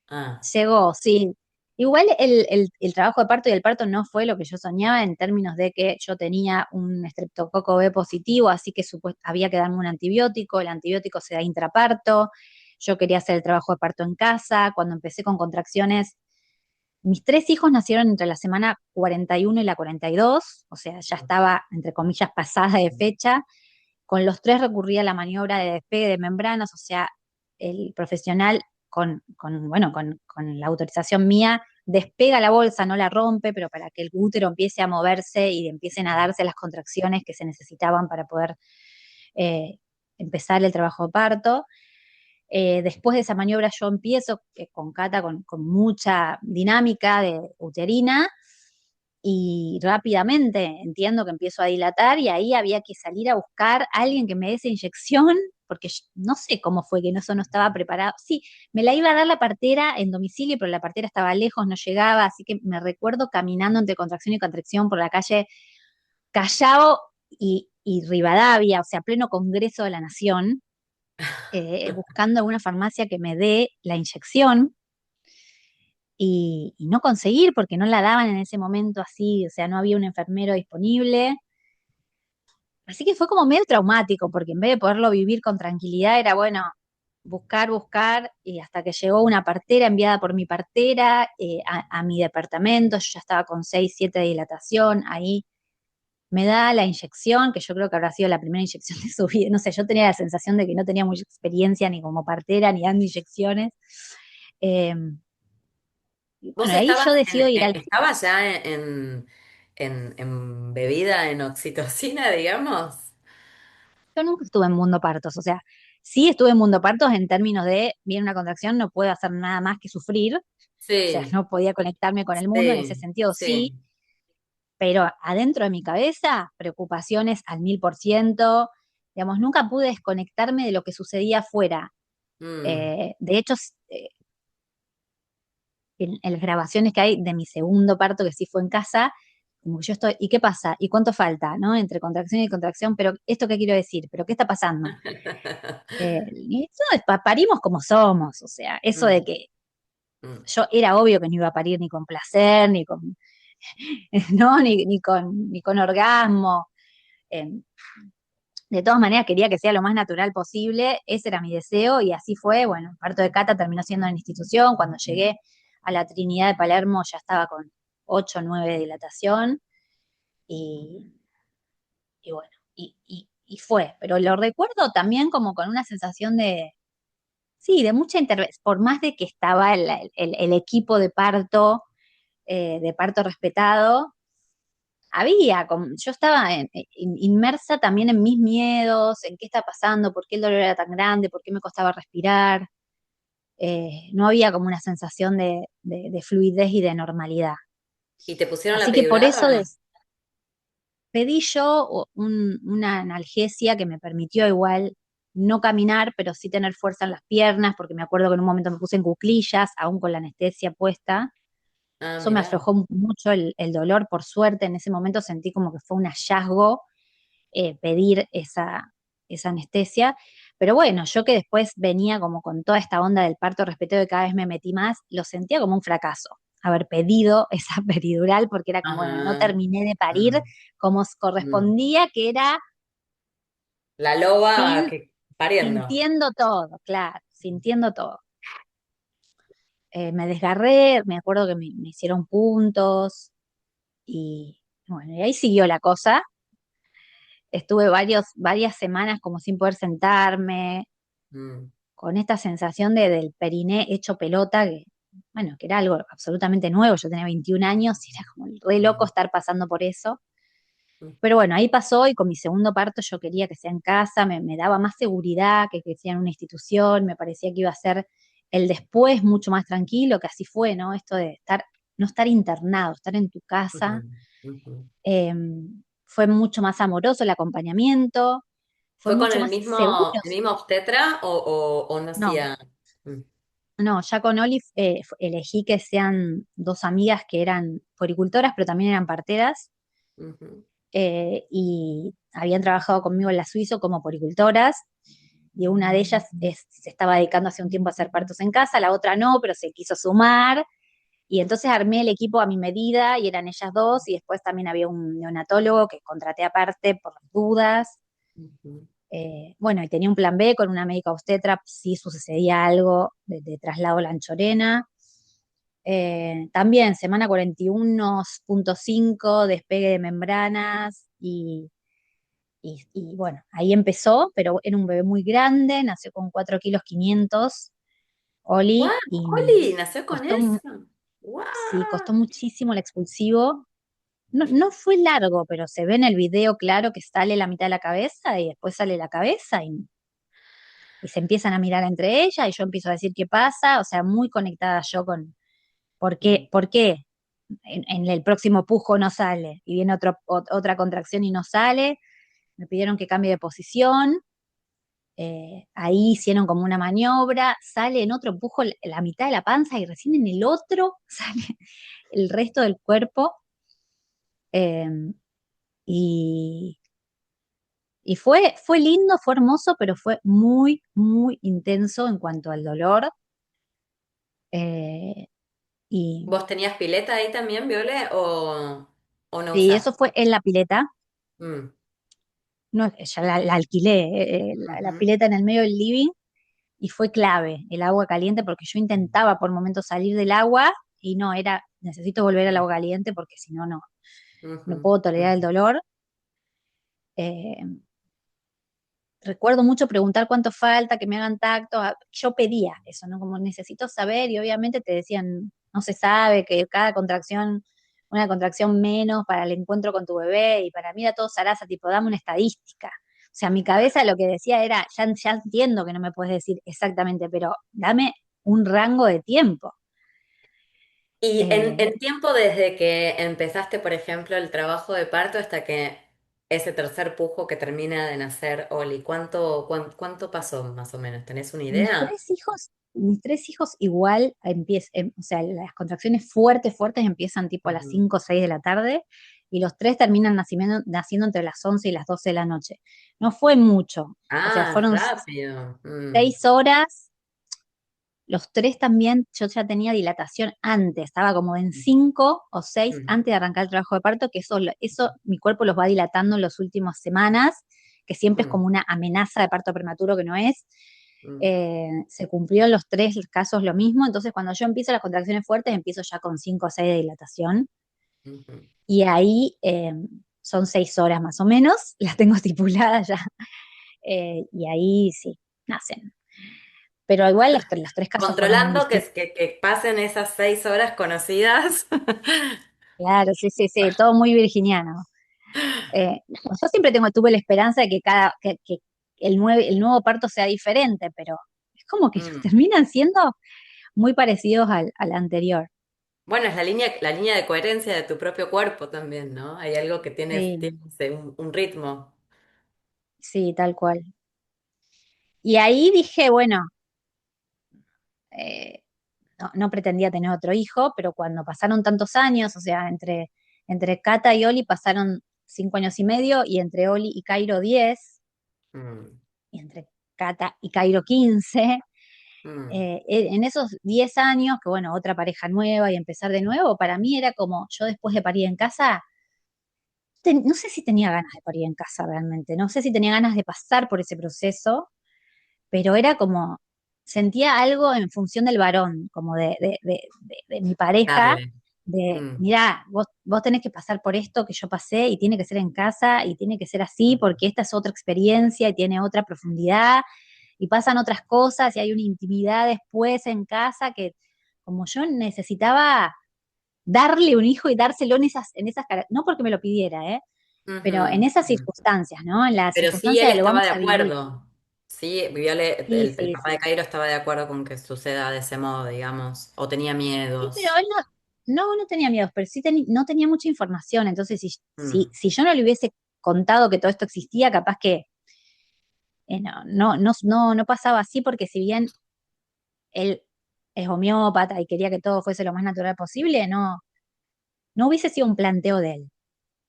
Ah, Llegó, sí. Igual el trabajo de parto y el parto no fue lo que yo soñaba, en términos de que yo tenía un estreptococo B positivo, así que había que darme un antibiótico. El antibiótico se da intraparto. Yo quería hacer el trabajo de parto en casa. Cuando empecé con contracciones, mis 3 hijos nacieron entre la semana 41 y la 42, o sea, ya estaba, entre comillas, pasada de fecha. Con los 3 recurría a la maniobra de despegue de membranas, o sea, el profesional bueno, con la autorización mía, despega la bolsa, no la rompe, pero para que el útero empiece a moverse y empiecen a darse las contracciones que se necesitaban para poder eh, empezar el trabajo de parto. Después de esa maniobra yo empiezo con Cata con mucha dinámica de uterina, y rápidamente entiendo que empiezo a dilatar, y ahí había que salir a buscar a alguien que me dé esa inyección, porque no sé cómo fue que eso no estaba preparado. Sí, me la iba a dar la partera en domicilio, pero la partera estaba lejos, no llegaba, así que me recuerdo caminando entre contracción y contracción por la calle Callao y Rivadavia, o sea, pleno Congreso de la Nación, buscando una farmacia que me dé la inyección, y no conseguir porque no la daban en ese momento así, o sea, no había un enfermero disponible. Así que fue como medio traumático, porque en vez de poderlo vivir con tranquilidad, era bueno, buscar, buscar, y hasta que llegó una partera enviada por mi partera a mi departamento. Yo ya estaba con 6 7 de dilatación, ahí me da la inyección, que yo creo que habrá sido la primera inyección de su vida. No sé, yo tenía la sensación de que no tenía mucha experiencia ni como partera ni dando inyecciones. Eh, y ¿Vos bueno, ahí estabas, yo decido ir al... estabas ya embebida en oxitocina, digamos? Yo nunca estuve en mundo partos, o sea, sí estuve en mundo partos en términos de, viene una contracción, no puedo hacer nada más que sufrir, o sea, Sí, no podía conectarme con el mundo, en ese sí, sentido sí, sí. pero adentro de mi cabeza, preocupaciones al 1000%, digamos, nunca pude desconectarme de lo que sucedía afuera. Mm. De hecho, en las grabaciones que hay de mi segundo parto, que sí fue en casa, como que yo estoy, ¿y qué pasa? ¿Y cuánto falta? ¿No? Entre contracción y contracción, pero ¿esto qué quiero decir? ¿Pero qué está pasando? Y eso es, parimos como somos, o sea, eso de Mm, que mm. yo era obvio que no iba a parir ni con placer, ni con, ¿no? Ni con orgasmo. Eh, de todas maneras quería que sea lo más natural posible, ese era mi deseo y así fue. Bueno, el parto de Cata terminó siendo en institución, cuando llegué a la Trinidad de Palermo ya estaba con 8 o 9 de dilatación y, y bueno, y fue, pero lo recuerdo también como con una sensación de, sí, de mucha intervención, por más de que estaba el equipo de parto respetado, yo estaba inmersa también en mis miedos, en qué está pasando, por qué el dolor era tan grande, por qué me costaba respirar. No había como una sensación de fluidez y de normalidad. ¿Y te pusieron la Así que por epidural o eso no? pedí yo una analgesia que me permitió igual no caminar, pero sí tener fuerza en las piernas, porque me acuerdo que en un momento me puse en cuclillas, aún con la anestesia puesta. Ah, Eso me mirá. aflojó mucho el dolor, por suerte, en ese momento sentí como que fue un hallazgo pedir esa anestesia. Pero bueno, yo que después venía como con toda esta onda del parto respetado y cada vez me metí más, lo sentía como un fracaso haber pedido esa peridural porque era como, bueno, no Ajá. terminé de parir Mm, como mm. correspondía, que era La loba sin, que pariendo. sintiendo todo, claro, sintiendo todo. Me desgarré, me acuerdo que me hicieron puntos y bueno, y ahí siguió la cosa. Estuve varias semanas como sin poder sentarme, Mm, con esta sensación del periné hecho pelota, que, bueno, que era algo absolutamente nuevo. Yo tenía 21 años y era como re loco mm, estar pasando por eso. mm, Pero bueno, ahí pasó y con mi segundo parto yo quería que sea en casa, me daba más seguridad que sea en una institución, me parecía que iba a ser el después mucho más tranquilo, que así fue, ¿no? Esto de no estar internado, estar en tu ujú, casa. ujú. eh, Fue mucho más amoroso el acompañamiento, fue ¿Fue con mucho más seguro. el mismo obstetra o no No, hacía? Mm, no, ya con Olive elegí que sean dos amigas que eran poricultoras, pero también eran parteras, ujú, y habían trabajado conmigo en la Suizo como poricultoras, y una de ellas se estaba dedicando hace un tiempo a hacer partos en casa, la otra no, pero se quiso sumar, y entonces armé el equipo a mi medida, y eran ellas dos, y después también había un neonatólogo que contraté aparte por las dudas. ujú. Bueno, y tenía un plan B con una médica obstetra si sucedía algo de traslado a la Anchorena. También semana 41.5, despegue de membranas y bueno, ahí empezó, pero era un bebé muy grande, nació con 4 kilos 500, ¡Guau! Oli, y Oli, ¿nació con costó, eso? ¡Guau! sí, costó muchísimo el expulsivo. No, no fue largo, pero se ve en el video claro que sale la mitad de la cabeza y después sale la cabeza y se empiezan a mirar entre ellas y yo empiezo a decir qué pasa, o sea, muy conectada yo con Mm, por qué en el próximo pujo no sale y viene otra contracción y no sale, me pidieron que cambie de posición, ahí hicieron como una maniobra, sale en otro pujo la mitad de la panza y recién en el otro sale el resto del cuerpo. eh, y, y fue lindo, fue hermoso, pero fue muy, muy intenso en cuanto al dolor. eh, y ¿Vos tenías pileta ahí también, Viole, o no sí, eso usaste? fue en la pileta. Mm, No, ya la alquilé, la ujú, pileta en el medio del living. y fue clave el agua caliente porque yo intentaba por momentos salir del agua y no, era, necesito volver al agua caliente porque si no, no, no Ujú, puedo tolerar el ujú, dolor. Eh, Recuerdo mucho preguntar cuánto falta, que me hagan tacto. Yo pedía eso, ¿no? Como necesito saber y obviamente te decían, no se sabe, que cada contracción, una contracción menos para el encuentro con tu bebé y para mí era todo zaraza, tipo, dame una estadística. O sea, mi cabeza lo que decía era, ya entiendo que no me puedes decir exactamente, pero dame un rango de tiempo. Y Eh, en tiempo desde que empezaste, por ejemplo, el trabajo de parto hasta que ese tercer pujo que termina de nacer Oli, ¿cuánto pasó más o menos? ¿Tenés una idea? mis tres hijos igual empiezan, o sea, las contracciones fuertes, fuertes empiezan tipo a las Ujú. 5 o 6 de la tarde y los tres terminan naciendo entre las 11 y las 12 de la noche. No fue mucho, o sea, Ah, fueron rápido. 6 horas. Los tres también, yo ya tenía dilatación antes, estaba como en 5 o 6 Mm, antes de arrancar el trabajo de parto, que eso mi cuerpo los va dilatando en las últimas semanas, que siempre es mm, como una amenaza de parto prematuro que no es. mm, Se cumplió en los tres casos lo mismo, entonces cuando yo empiezo las contracciones fuertes, empiezo ya con 5 o 6 de dilatación, ujú. y ahí son 6 horas más o menos, las tengo estipuladas ya, y ahí sí, nacen. Pero igual los tres casos fueron muy Controlando difíciles. que pasen esas 6 horas conocidas. Claro, sí, sí, sí, todo muy virginiano. Yo siempre tuve la esperanza de que el nuevo parto sea diferente, pero es como que Mm. terminan siendo muy parecidos al anterior. Bueno, es la línea de coherencia de tu propio cuerpo también, ¿no? Hay algo que Sí, tienes un ritmo. sí, tal cual. Y ahí dije, bueno, eh, no pretendía tener otro hijo, pero cuando pasaron tantos años, o sea, entre Cata y Oli pasaron 5 años y medio, y entre Oli y Cairo 10, Mm, y entre Cata y Cairo 15. mm, En esos 10 años, que bueno, otra pareja nueva y empezar de nuevo, para mí era como yo después de parir en casa, no sé si tenía ganas de parir en casa realmente, no sé si tenía ganas de pasar por ese proceso, pero era como, sentía algo en función del varón, como de mi pareja, darle. de, Mm, mirá, vos tenés que pasar por esto que yo pasé y tiene que ser en casa y tiene que ser así mm, porque esta es otra experiencia y tiene otra profundidad y pasan otras cosas y hay una intimidad después en casa que como yo necesitaba darle un hijo y dárselo no porque me lo pidiera, pero en ujú, esas mm. circunstancias, ¿no? En la Pero sí, circunstancia él de lo estaba vamos de a vivir. acuerdo. Sí, Sí, el sí, papá de sí. Cairo estaba de acuerdo con que suceda de ese modo, digamos, o tenía Sí, pero miedos. él no tenía miedos, pero sí no tenía mucha información. Entonces, Mm, si yo no le hubiese contado que todo esto existía, capaz que no pasaba así, porque si bien él es homeópata y quería que todo fuese lo más natural posible, no hubiese sido un planteo de él,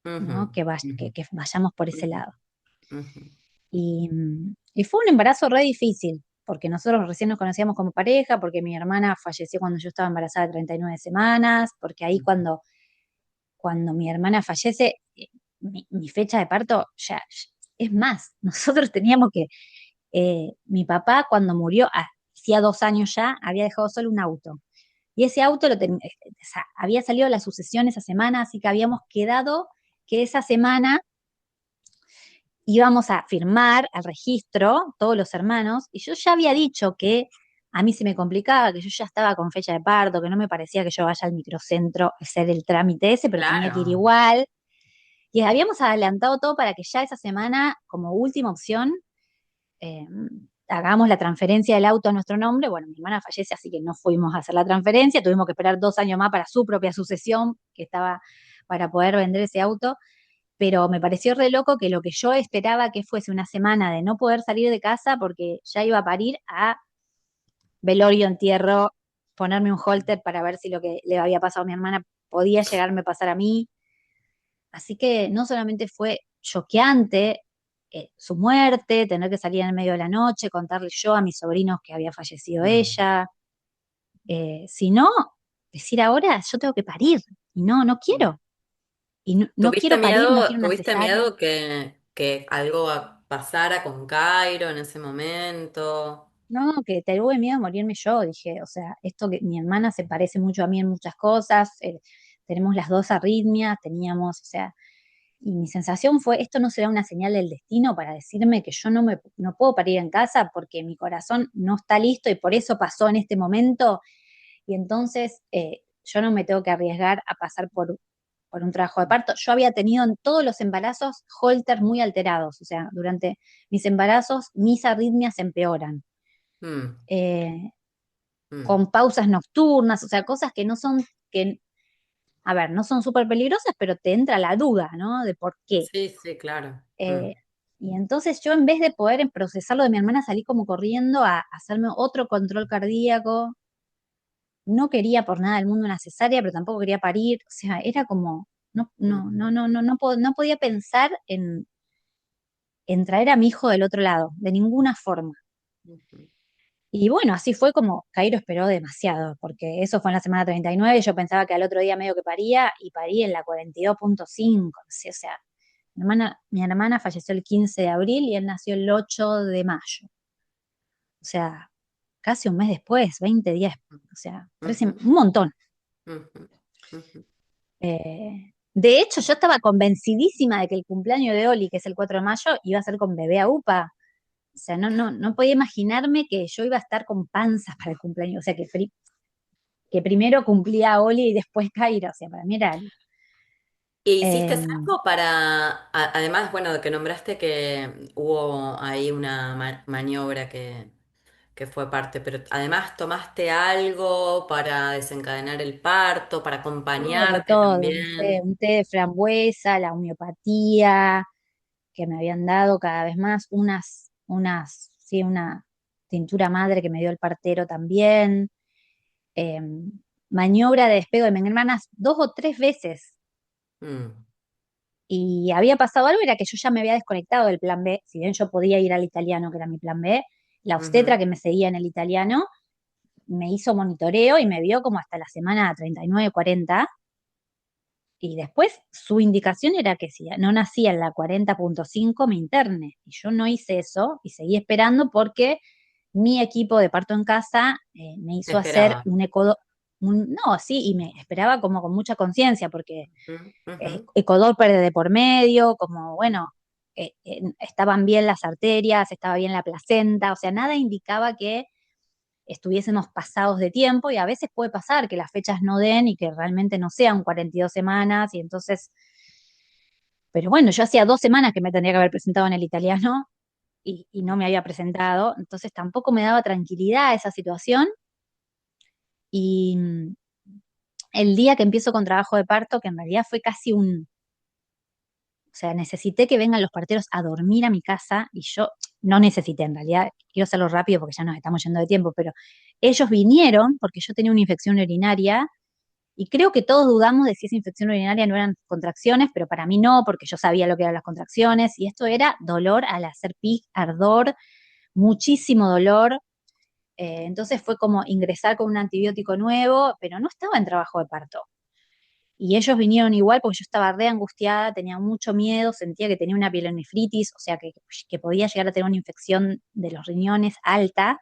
ujú, ¿no? ujú, Que vayamos por ese ujú, lado. ujú, Y fue un embarazo re difícil, porque nosotros recién nos conocíamos como pareja, porque mi hermana falleció cuando yo estaba embarazada de 39 semanas, porque ahí ujú. cuando mi hermana fallece, mi fecha de parto es más, nosotros teníamos que, mi papá cuando murió, hacía 2 años ya, había dejado solo un auto. Y ese auto o sea, había salido la sucesión esa semana, así que habíamos quedado que esa semana íbamos a firmar al registro, todos los hermanos, y yo ya había dicho que a mí se me complicaba, que yo ya estaba con fecha de parto, que no me parecía que yo vaya al microcentro a hacer el trámite ese, pero tenía que ir Claro. igual. Y habíamos adelantado todo para que ya esa semana, como última opción, eh, hagamos la transferencia del auto a nuestro nombre. Bueno, mi hermana fallece, así que no fuimos a hacer la transferencia, tuvimos que esperar 2 años más para su propia sucesión, que estaba para poder vender ese auto, pero me pareció re loco que lo que yo esperaba que fuese una semana de no poder salir de casa porque ya iba a parir, a velorio, entierro, ponerme un holter para ver si lo que le había pasado a mi hermana podía llegarme a pasar a mí. Así que no solamente fue choqueante su muerte, tener que salir en el medio de la noche, contarle yo a mis sobrinos que había fallecido Mm. ella, sino decir ahora yo tengo que parir y no quiero. Y no quiero parir, no quiero una Tuviste cesárea. miedo que algo pasara con Cairo en ese momento? no, que tuve miedo de morirme yo, dije, o sea, esto que mi hermana se parece mucho a mí en muchas cosas, tenemos las dos arritmias, teníamos, o sea, y mi sensación fue, esto no será una señal del destino para decirme que yo no puedo parir en casa porque mi corazón no está listo y por eso pasó en este momento, y entonces yo no me tengo que arriesgar a pasar por un trabajo de parto. Yo había tenido en todos los embarazos holters muy alterados, o sea, durante mis embarazos mis arritmias empeoran. Mm, Eh, mm. con pausas nocturnas, o sea, cosas que no son, que, a ver, no son súper peligrosas, pero te entra la duda, ¿no? De por qué. Sí, sí, claro. Mm, Eh, y entonces yo en vez de poder procesar lo de mi hermana, salí como corriendo a hacerme otro control cardíaco. No quería por nada del mundo una cesárea, pero tampoco quería parir. O sea, era como, mm, no podía pensar en traer a mi hijo del otro lado, de ninguna forma. ujú, Y bueno, así fue como Cairo esperó demasiado, porque eso fue en la semana 39 y yo pensaba que al otro día medio que paría y parí en la 42.5. Sí, o sea, mi hermana falleció el 15 de abril y él nació el 8 de mayo. O sea, casi un mes después, 20 días, o sea, parece un ujú, montón. ujú, ujú. De hecho, yo estaba convencidísima de que el cumpleaños de Oli, que es el 4 de mayo, iba a ser con bebé a UPA. O sea, no podía imaginarme que yo iba a estar con panzas para el cumpleaños. O sea, que primero cumplía Oli y después Cairo. O sea, para mí era... ¿E hiciste eh, algo además, bueno, de que nombraste que hubo ahí una maniobra que fue parte, pero además tomaste algo para desencadenar el parto, para todo, acompañarte todo. también? Un té de frambuesa, la homeopatía que me habían dado cada vez más, sí, una tintura madre que me dio el partero también. eh, Maniobra de despego de mis hermanas 2 o 3 veces. Mm, Y había pasado algo, era que yo ya me había desconectado del plan B, si bien yo podía ir al italiano, que era mi plan B, la obstetra ujú, que me seguía en el italiano me hizo monitoreo y me vio como hasta la semana 39, 40, y después su indicación era que si no nacía en la 40.5 me interne, y yo no hice eso y seguí esperando porque mi equipo de parto en casa me hizo hacer esperaba. un ecodo, no, sí, y me esperaba como con mucha conciencia, porque Ujú, ujú, ecodoppler de por medio, como, bueno, estaban bien las arterias, estaba bien la placenta, o sea, nada indicaba que estuviésemos pasados de tiempo y a veces puede pasar que las fechas no den y que realmente no sean 42 semanas y entonces, pero bueno, yo hacía 2 semanas que me tendría que haber presentado en el italiano y no me había presentado, entonces tampoco me daba tranquilidad esa situación y el día que empiezo con trabajo de parto, que en realidad fue casi o sea, necesité que vengan los parteros a dormir a mi casa y yo no necesité, en realidad, quiero hacerlo rápido porque ya nos estamos yendo de tiempo, pero ellos vinieron porque yo tenía una infección urinaria y creo que todos dudamos de si esa infección urinaria no eran contracciones, pero para mí no, porque yo sabía lo que eran las contracciones y esto era dolor al hacer pis, ardor, muchísimo dolor. Entonces fue como ingresar con un antibiótico nuevo, pero no estaba en trabajo de parto. Y ellos vinieron igual porque yo estaba re angustiada, tenía mucho miedo, sentía que tenía una pielonefritis, o sea que podía llegar a tener una infección de los riñones alta,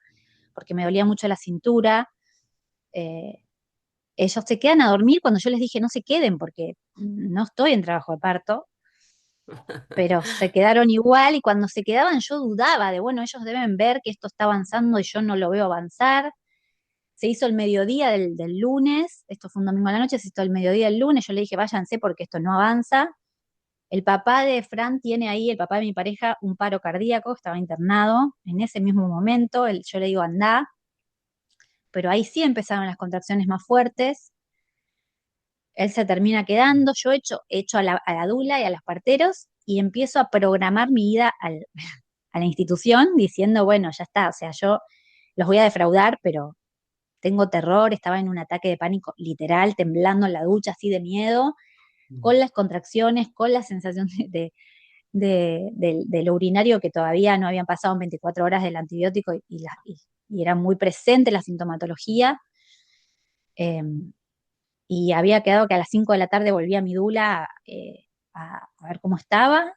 porque me dolía mucho la cintura. Eh, Ellos se quedan a dormir cuando yo les dije no se queden porque no estoy en trabajo de parto, pero se quedaron igual y cuando se quedaban yo dudaba de, bueno, ellos deben ver que esto está avanzando y yo no lo veo avanzar. Se hizo el mediodía del lunes, esto fue un domingo a la noche, se hizo el mediodía del lunes, yo le dije váyanse porque esto no avanza. El papá de Fran tiene ahí, el papá de mi pareja, un paro cardíaco, estaba internado en ese mismo momento, yo le digo anda, pero ahí sí empezaron las contracciones más fuertes, él se termina quedando, yo echo a la dula y a los parteros y empiezo a programar mi ida a la institución diciendo, bueno, ya está, o sea, yo los voy a defraudar, pero tengo terror, estaba en un ataque de pánico literal, temblando en la ducha, así de miedo, con las contracciones, con la sensación de lo urinario que todavía no habían pasado en 24 horas del antibiótico y era muy presente la sintomatología. eh, y había quedado que a las 5 de la tarde volvía mi dula a ver cómo estaba.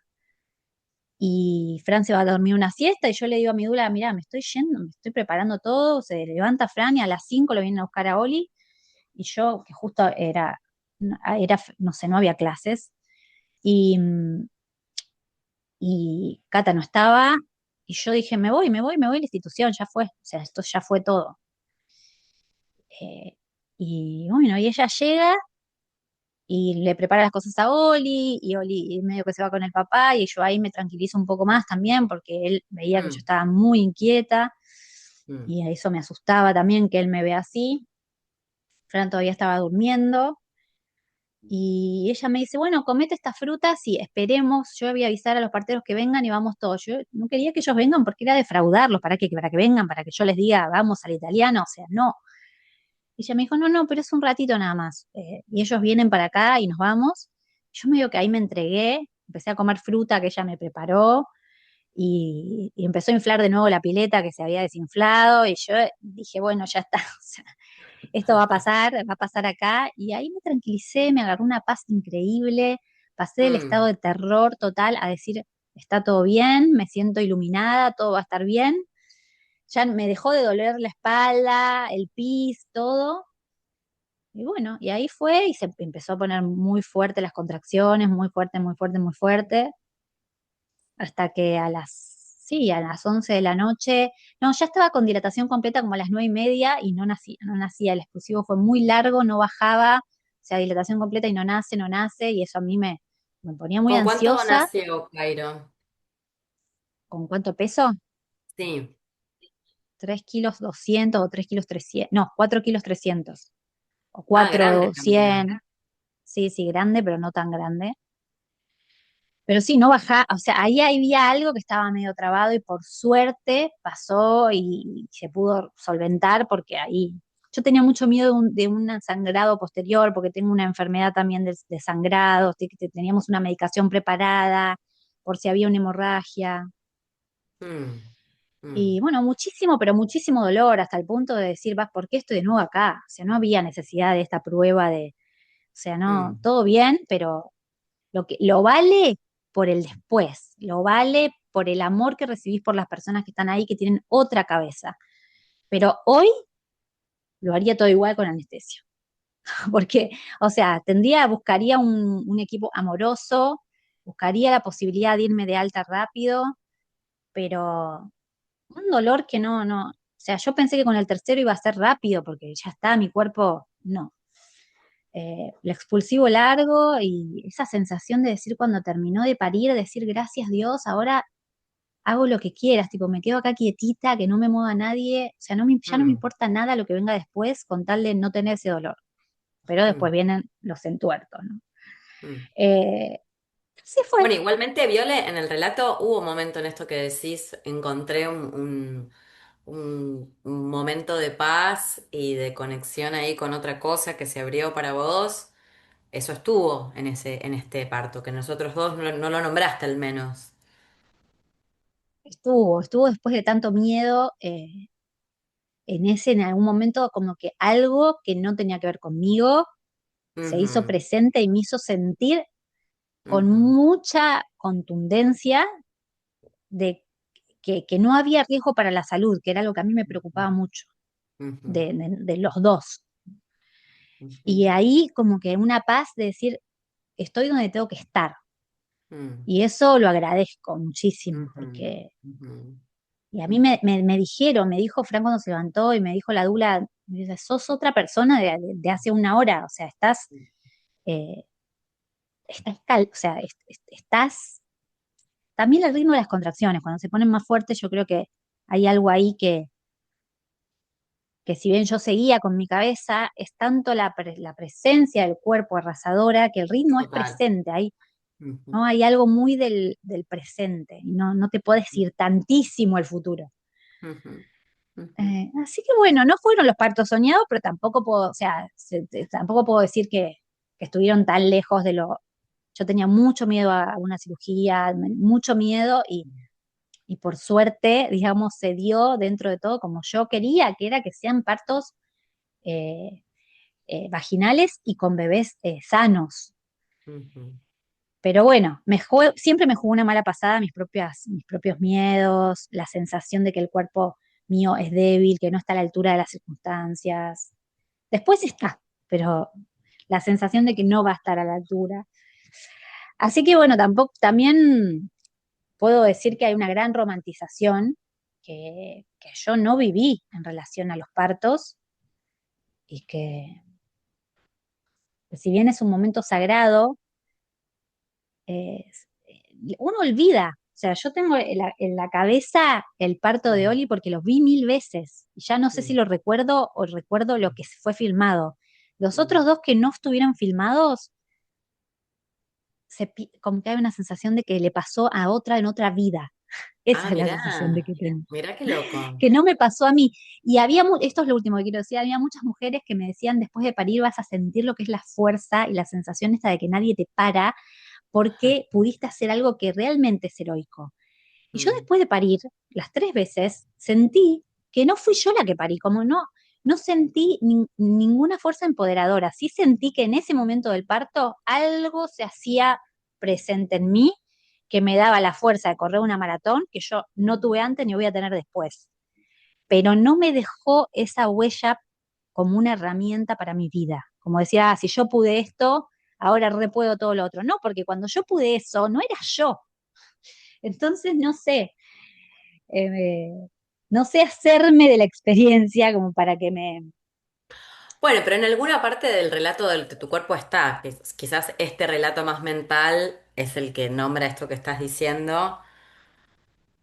y Fran se va a dormir una siesta y yo le digo a mi dula, mira, me estoy yendo, me estoy preparando todo, se levanta Fran y a las 5 lo vienen a buscar a Oli y yo, que justo era, no sé, no había clases y, y Cata no estaba y yo dije, me voy a la institución, ya fue, o sea, esto ya fue todo. Eh, y bueno, y ella llega y le prepara las cosas a Oli, y Oli medio que se va con el papá, y yo ahí me tranquilizo un poco más también, porque él veía que yo Mm, estaba muy inquieta, mm, y eso me asustaba también que él me vea así. Fran todavía estaba durmiendo, y ella me dice, bueno, comete estas frutas y esperemos, yo voy a avisar a los parteros que vengan y vamos todos. Yo no quería que ellos vengan porque era defraudarlos, para que vengan, para que yo les diga, vamos al italiano, o sea, no. Y ella me dijo, no, no, pero es un ratito nada más. Y ellos vienen para acá y nos vamos. Yo medio que ahí me entregué, empecé a comer fruta que ella me preparó y empezó a inflar de nuevo la pileta que se había desinflado y yo dije, bueno, ya está, o sea, esto va a pasar acá. Y ahí me tranquilicé, me agarró una paz increíble, pasé del estado mm. de terror total a decir, está todo bien, me siento iluminada, todo va a estar bien. Ya me dejó de doler la espalda, el pis, todo. Y bueno, y ahí fue y se empezó a poner muy fuerte las contracciones, muy fuerte, muy fuerte, muy fuerte, hasta que sí, a las 11 de la noche, no, ya estaba con dilatación completa como a las 9:30 y no nacía, no nacía, el expulsivo fue muy largo, no bajaba, o sea, dilatación completa y no nace, no nace, y eso a mí me ponía muy ¿Con cuánto ansiosa. nació Cairo? ¿Con cuánto peso? Sí. 3,2 kilos o 3,3 kilos, no, 4,3 kilos, o Ah, grande 4,100, también. sí, sí, grande, pero no tan grande. Pero sí, no bajaba, o sea, ahí había algo que estaba medio trabado y por suerte pasó y se pudo solventar porque ahí yo tenía mucho miedo de un sangrado posterior porque tengo una enfermedad también de sangrado, que teníamos una medicación preparada por si había una hemorragia. Mm, mm, Y bueno, muchísimo, pero muchísimo dolor hasta el punto de decir, vas, ¿por qué estoy de nuevo acá? O sea, no había necesidad de esta prueba o sea, no, mm, todo bien, pero lo vale por el después, lo vale por el amor que recibís por las personas que están ahí, que tienen otra cabeza. Pero hoy lo haría todo igual con anestesia. Porque, o sea, buscaría un equipo amoroso, buscaría la posibilidad de irme de alta rápido, pero un dolor que no. O sea, yo pensé que con el tercero iba a ser rápido, porque ya está, mi cuerpo, no. El expulsivo largo y esa sensación de decir cuando terminó de parir, decir gracias Dios, ahora hago lo que quieras, tipo me quedo acá quietita, que no me mueva nadie, o sea, ya no me mm, importa nada lo que venga después con tal de no tener ese dolor, pero después mm, vienen los entuertos, ¿no? mm. Eh, sí fue, Bueno, igualmente, Viole, en el relato hubo un momento en esto que decís, encontré un momento de paz y de conexión ahí con otra cosa que se abrió para vos. Eso estuvo en este parto, que nosotros dos no lo nombraste al menos. estuvo después de tanto miedo, en algún momento como que algo que no tenía que ver conmigo se hizo Ujú, presente y me hizo sentir con ujú, mucha contundencia de que no había riesgo para la salud, que era lo que a mí me preocupaba mucho ujú, de los dos. ujú, Y ahí como que una paz de decir, estoy donde tengo que estar. ujú, Y eso lo agradezco muchísimo, ujú, porque, ujú, y a mí ujú, me dijo Fran cuando se levantó y me dijo la dula, me dice, sos otra persona de hace una hora, o sea, eh, o sea, estás, también el ritmo de las contracciones, cuando se ponen más fuertes, yo creo que hay algo ahí que si bien yo seguía con mi cabeza, es tanto la presencia del cuerpo arrasadora que el ritmo es Total. presente, Ujú, ¿no? Hay algo muy del presente y no te puedes ir tantísimo el futuro. ujú, ujú, Así que bueno, no fueron los partos soñados, pero tampoco puedo, o sea, tampoco puedo decir que estuvieron tan lejos de lo... Yo tenía mucho miedo a una cirugía, mucho miedo y por suerte, digamos, se dio dentro de todo como yo quería, que era que sean partos eh, vaginales y con bebés sanos. ujú. Pero bueno, siempre me jugó una mala pasada mis propios miedos, la sensación de que el cuerpo mío es débil, que no está a la altura de las circunstancias. Después está, pero la sensación de que no va a estar a la altura. Así que bueno, tampoco, también puedo decir que hay una gran romantización que yo no viví en relación a los partos y que si bien es un momento sagrado, eh, uno olvida. O sea, yo tengo en la cabeza el parto de Mm, Oli porque los vi mil veces. Y ya no sé si mm, lo recuerdo o recuerdo lo que fue filmado. Los mm. otros dos que no estuvieron filmados, como que hay una sensación de que le pasó a otra en otra vida. Esa Ah, es la sensación de mirá, que tengo. mirá qué loco. Que no me pasó a mí. Y había, esto es lo último que quiero decir, había muchas mujeres que me decían, después de parir vas a sentir lo que es la fuerza y la sensación esta de que nadie te para porque pudiste hacer algo que realmente es heroico. Y yo Mm. después de parir, las tres veces, sentí que no fui yo la que parí, como no sentí ninguna fuerza empoderadora. Sí sentí que en ese momento del parto algo se hacía presente en mí que me daba la fuerza de correr una maratón que yo no tuve antes ni voy a tener después. Pero no me dejó esa huella como una herramienta para mi vida. Como decía, si yo pude esto, ahora re puedo todo lo otro. No, porque cuando yo pude eso, no era yo. Entonces, eh, no sé hacerme de la experiencia como para que me... Bueno, pero en alguna parte del relato de tu cuerpo está, que quizás este relato más mental es el que nombra esto que estás diciendo,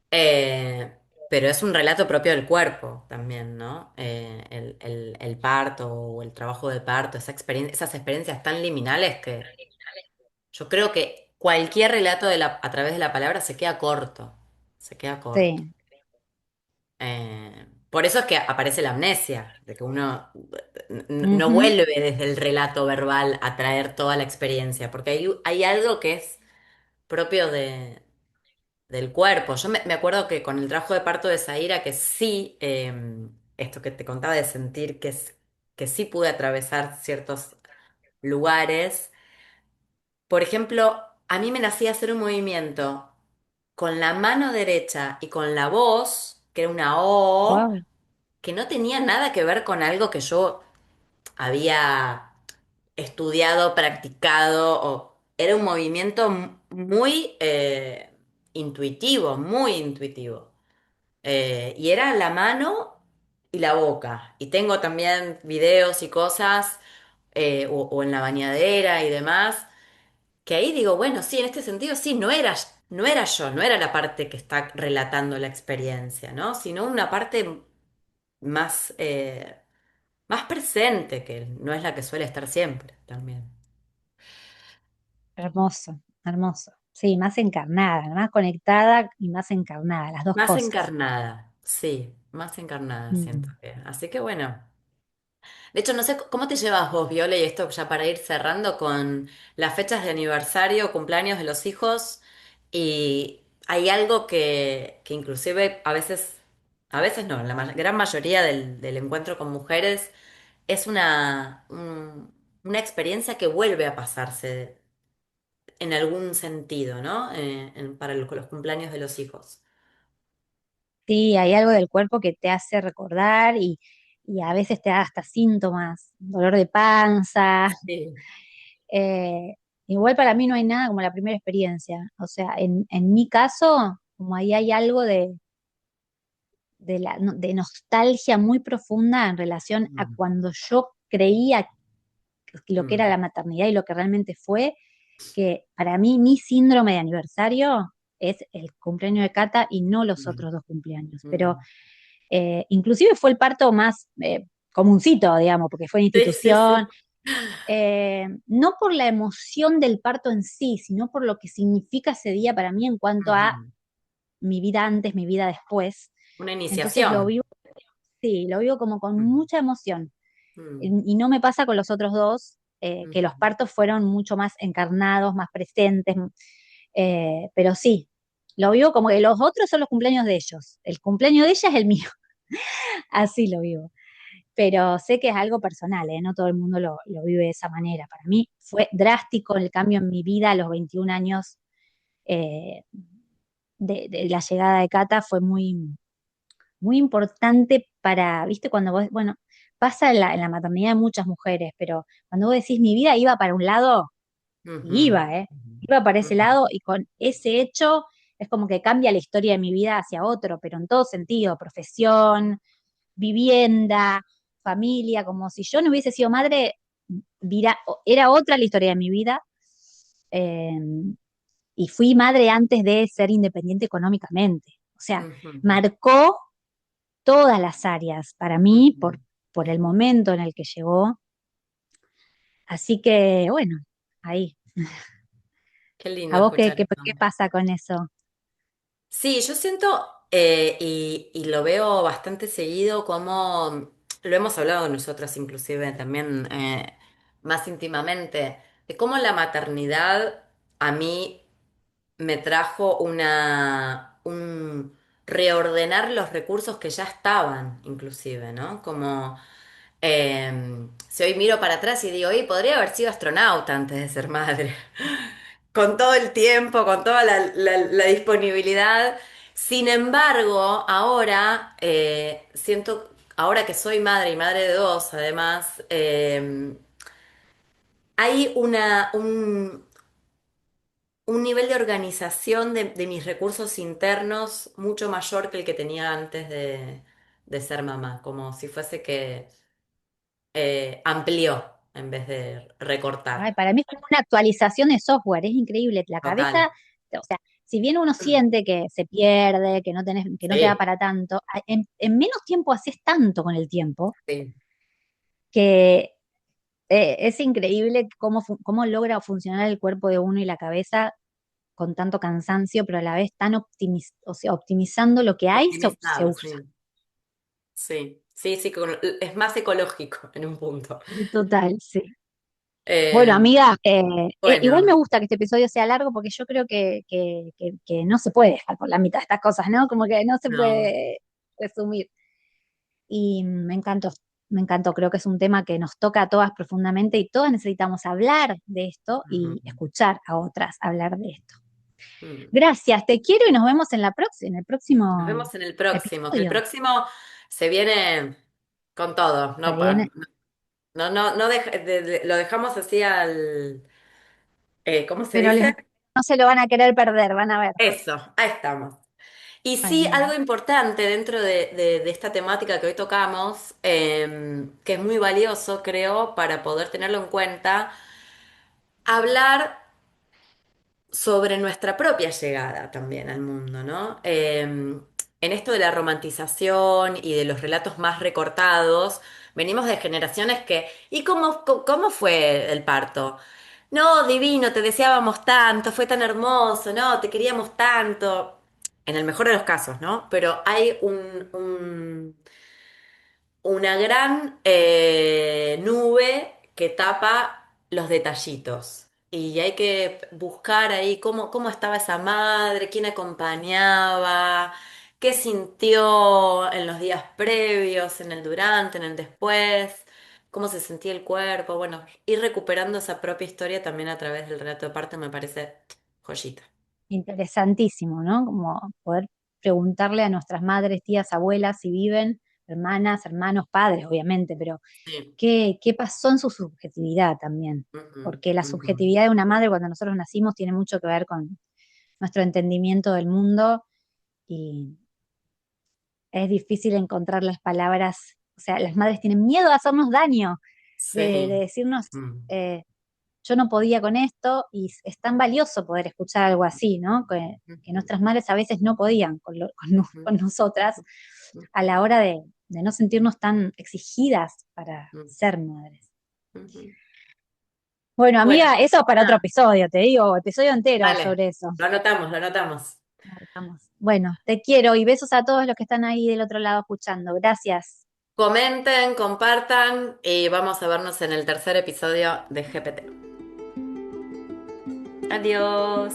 pero es un relato propio del cuerpo también, ¿no? El parto o el trabajo de parto, esas experiencias tan liminales que yo creo que cualquier relato a través de la palabra se queda corto, se queda corto. Sí. Por eso es que aparece la amnesia, de que uno no Ujú. vuelve desde el relato verbal a traer toda la experiencia, porque hay algo que es propio del cuerpo. Yo me acuerdo que con el trabajo de parto de Zaira, que sí, esto que te contaba de sentir que sí pude atravesar ciertos lugares. Por ejemplo, a mí me nacía hacer un movimiento con la mano derecha y con la voz, que era una O, Wow. que no tenía nada que ver con algo que yo había estudiado, practicado, o era un movimiento muy intuitivo, muy intuitivo. Y era la mano y la boca. Y tengo también videos y cosas, o en la bañadera y demás, que ahí digo, bueno, sí, en este sentido sí, no era yo, no era la parte que está relatando la experiencia, ¿no? Sino una parte más, más presente, que no es la que suele estar siempre también. Hermoso, hermoso. Sí, más encarnada, más conectada y más encarnada, las dos Más cosas. encarnada, sí, más encarnada siento Mm. que. Así que bueno. De hecho, no sé cómo te llevas vos, Viola, y esto ya para ir cerrando con las fechas de aniversario, cumpleaños de los hijos. Y hay algo que inclusive a veces no, en la gran mayoría del encuentro con mujeres es una experiencia que vuelve a pasarse en algún sentido, ¿no? Para los cumpleaños de los hijos. Sí, hay algo del cuerpo que te hace recordar y a veces te da hasta síntomas, dolor de panza. Sí. Eh, Igual para mí no hay nada como la primera experiencia. O sea, en mi caso, como ahí hay algo de nostalgia muy profunda en relación a Mm, cuando yo creía lo que era mm, la maternidad y lo que realmente fue, que para mí mi síndrome de aniversario es el cumpleaños de Cata y no los mm, otros dos cumpleaños. Pero mm. inclusive fue el parto más comuncito, digamos, porque fue en Sí, sí, institución, sí. no por la emoción del parto en sí, sino por lo que significa ese día para mí en cuanto a Ujú. mi vida antes, mi vida después. Una Entonces lo iniciación. vivo, sí, lo vivo como con Mm, mucha emoción. mm, Y no me pasa con los otros dos, que ujú. los partos fueron mucho más encarnados, más presentes, pero sí, lo vivo como que los otros son los cumpleaños de ellos, el cumpleaños de ella es el mío, así lo vivo. pero sé que es algo personal, ¿eh? No todo el mundo lo vive de esa manera. Para mí fue drástico el cambio en mi vida a los 21 años eh, de la llegada de Cata, fue muy importante para, viste, cuando vos, bueno, pasa en la maternidad de muchas mujeres, pero cuando vos decís mi vida iba para un lado, y Ujú, iba, ¿eh? Iba para ese ujú, lado y con ese hecho es como que cambia la historia de mi vida hacia otro, pero en todo sentido, profesión, vivienda, familia, como si yo no hubiese sido madre, era otra la historia de mi vida. eh, y fui madre antes de ser independiente económicamente. O sea, ujú, marcó todas las áreas para mí ujú. por el momento en el que llegó. Así que, bueno, ahí. Qué lindo ¿A vos escuchar eso. qué pasa con eso? Sí, yo siento, y lo veo bastante seguido, como lo hemos hablado nosotras inclusive también más íntimamente, de cómo la maternidad a mí me trajo un reordenar los recursos que ya estaban, inclusive, ¿no? Como si hoy miro para atrás y digo, oye, podría haber sido astronauta antes de ser madre. Con todo el tiempo, con toda la disponibilidad. Sin embargo, ahora siento, ahora que soy madre y madre de dos, además, hay un nivel de organización de mis recursos internos mucho mayor que el que tenía antes de ser mamá, como si fuese que amplió en vez de Ay, recortar. para mí es como una actualización de software, es increíble. La cabeza, Total. o sea, si bien uno siente que se pierde, que no tenés, que no te da Sí, para tanto, en menos tiempo haces tanto con el tiempo sí. que es increíble cómo logra funcionar el cuerpo de uno y la cabeza con tanto cansancio, pero a la vez tan o sea, optimizando lo que hay, se Optimizado, usa. sí. Sí, sí, sí, es más ecológico en un punto. Total, sí. Bueno, Eh, amiga, igual me bueno, gusta que este episodio sea largo porque yo creo que no se puede dejar por la mitad estas cosas, ¿no? Como que no se no. puede resumir. Y me encantó, creo que es un tema que nos toca a todas profundamente y todas necesitamos hablar de esto Ujú, y escuchar a otras hablar de esto. mm. Gracias, te quiero y nos vemos en el Nos próximo vemos en el próximo, que el episodio. próximo se viene con todo, Se no, viene, no, no, no lo dejamos así ¿cómo se pero dice? no se lo van a querer perder, van a ver. Eso, ahí estamos. Y sí, algo Bueno, importante dentro de esta temática que hoy tocamos, que es muy valioso, creo, para poder tenerlo en cuenta, hablar sobre nuestra propia llegada también al mundo, ¿no? En esto de la romantización y de los relatos más recortados, venimos de generaciones que, ¿y cómo fue el parto? No, divino, te deseábamos tanto, fue tan hermoso, no, te queríamos tanto. En el mejor de los casos, ¿no? Pero hay una gran nube que tapa los detallitos. Y hay que buscar ahí cómo estaba esa madre, quién acompañaba, qué sintió en los días previos, en el durante, en el después, cómo se sentía el cuerpo. Bueno, ir recuperando esa propia historia también a través del relato de parto me parece joyita. interesantísimo, ¿no? Como poder preguntarle a nuestras madres, tías, abuelas si viven, hermanas, hermanos, padres, obviamente, pero Sí. qué pasó en su subjetividad también. Ujú, Porque la ujú. subjetividad de una madre cuando nosotros nacimos tiene mucho que ver con nuestro entendimiento del mundo y es difícil encontrar las palabras, o sea, las madres tienen miedo de hacernos daño, de Sí. decirnos, Mm, eh, yo no podía con esto y es tan valioso poder escuchar algo así, ¿no? Que ujú, nuestras madres a veces no podían ujú, con nosotras ujú, a la hora de no sentirnos tan exigidas para ujú, ser madres. ujú. Bueno, Bueno, amiga, eso es para otro nada, episodio, te digo, episodio entero dale, sobre eso. lo anotamos, lo anotamos. Marcamos. Bueno, te quiero y besos a todos los que están ahí del otro lado escuchando. Gracias. Comenten, compartan y vamos a vernos en el tercer episodio de GPT. Adiós.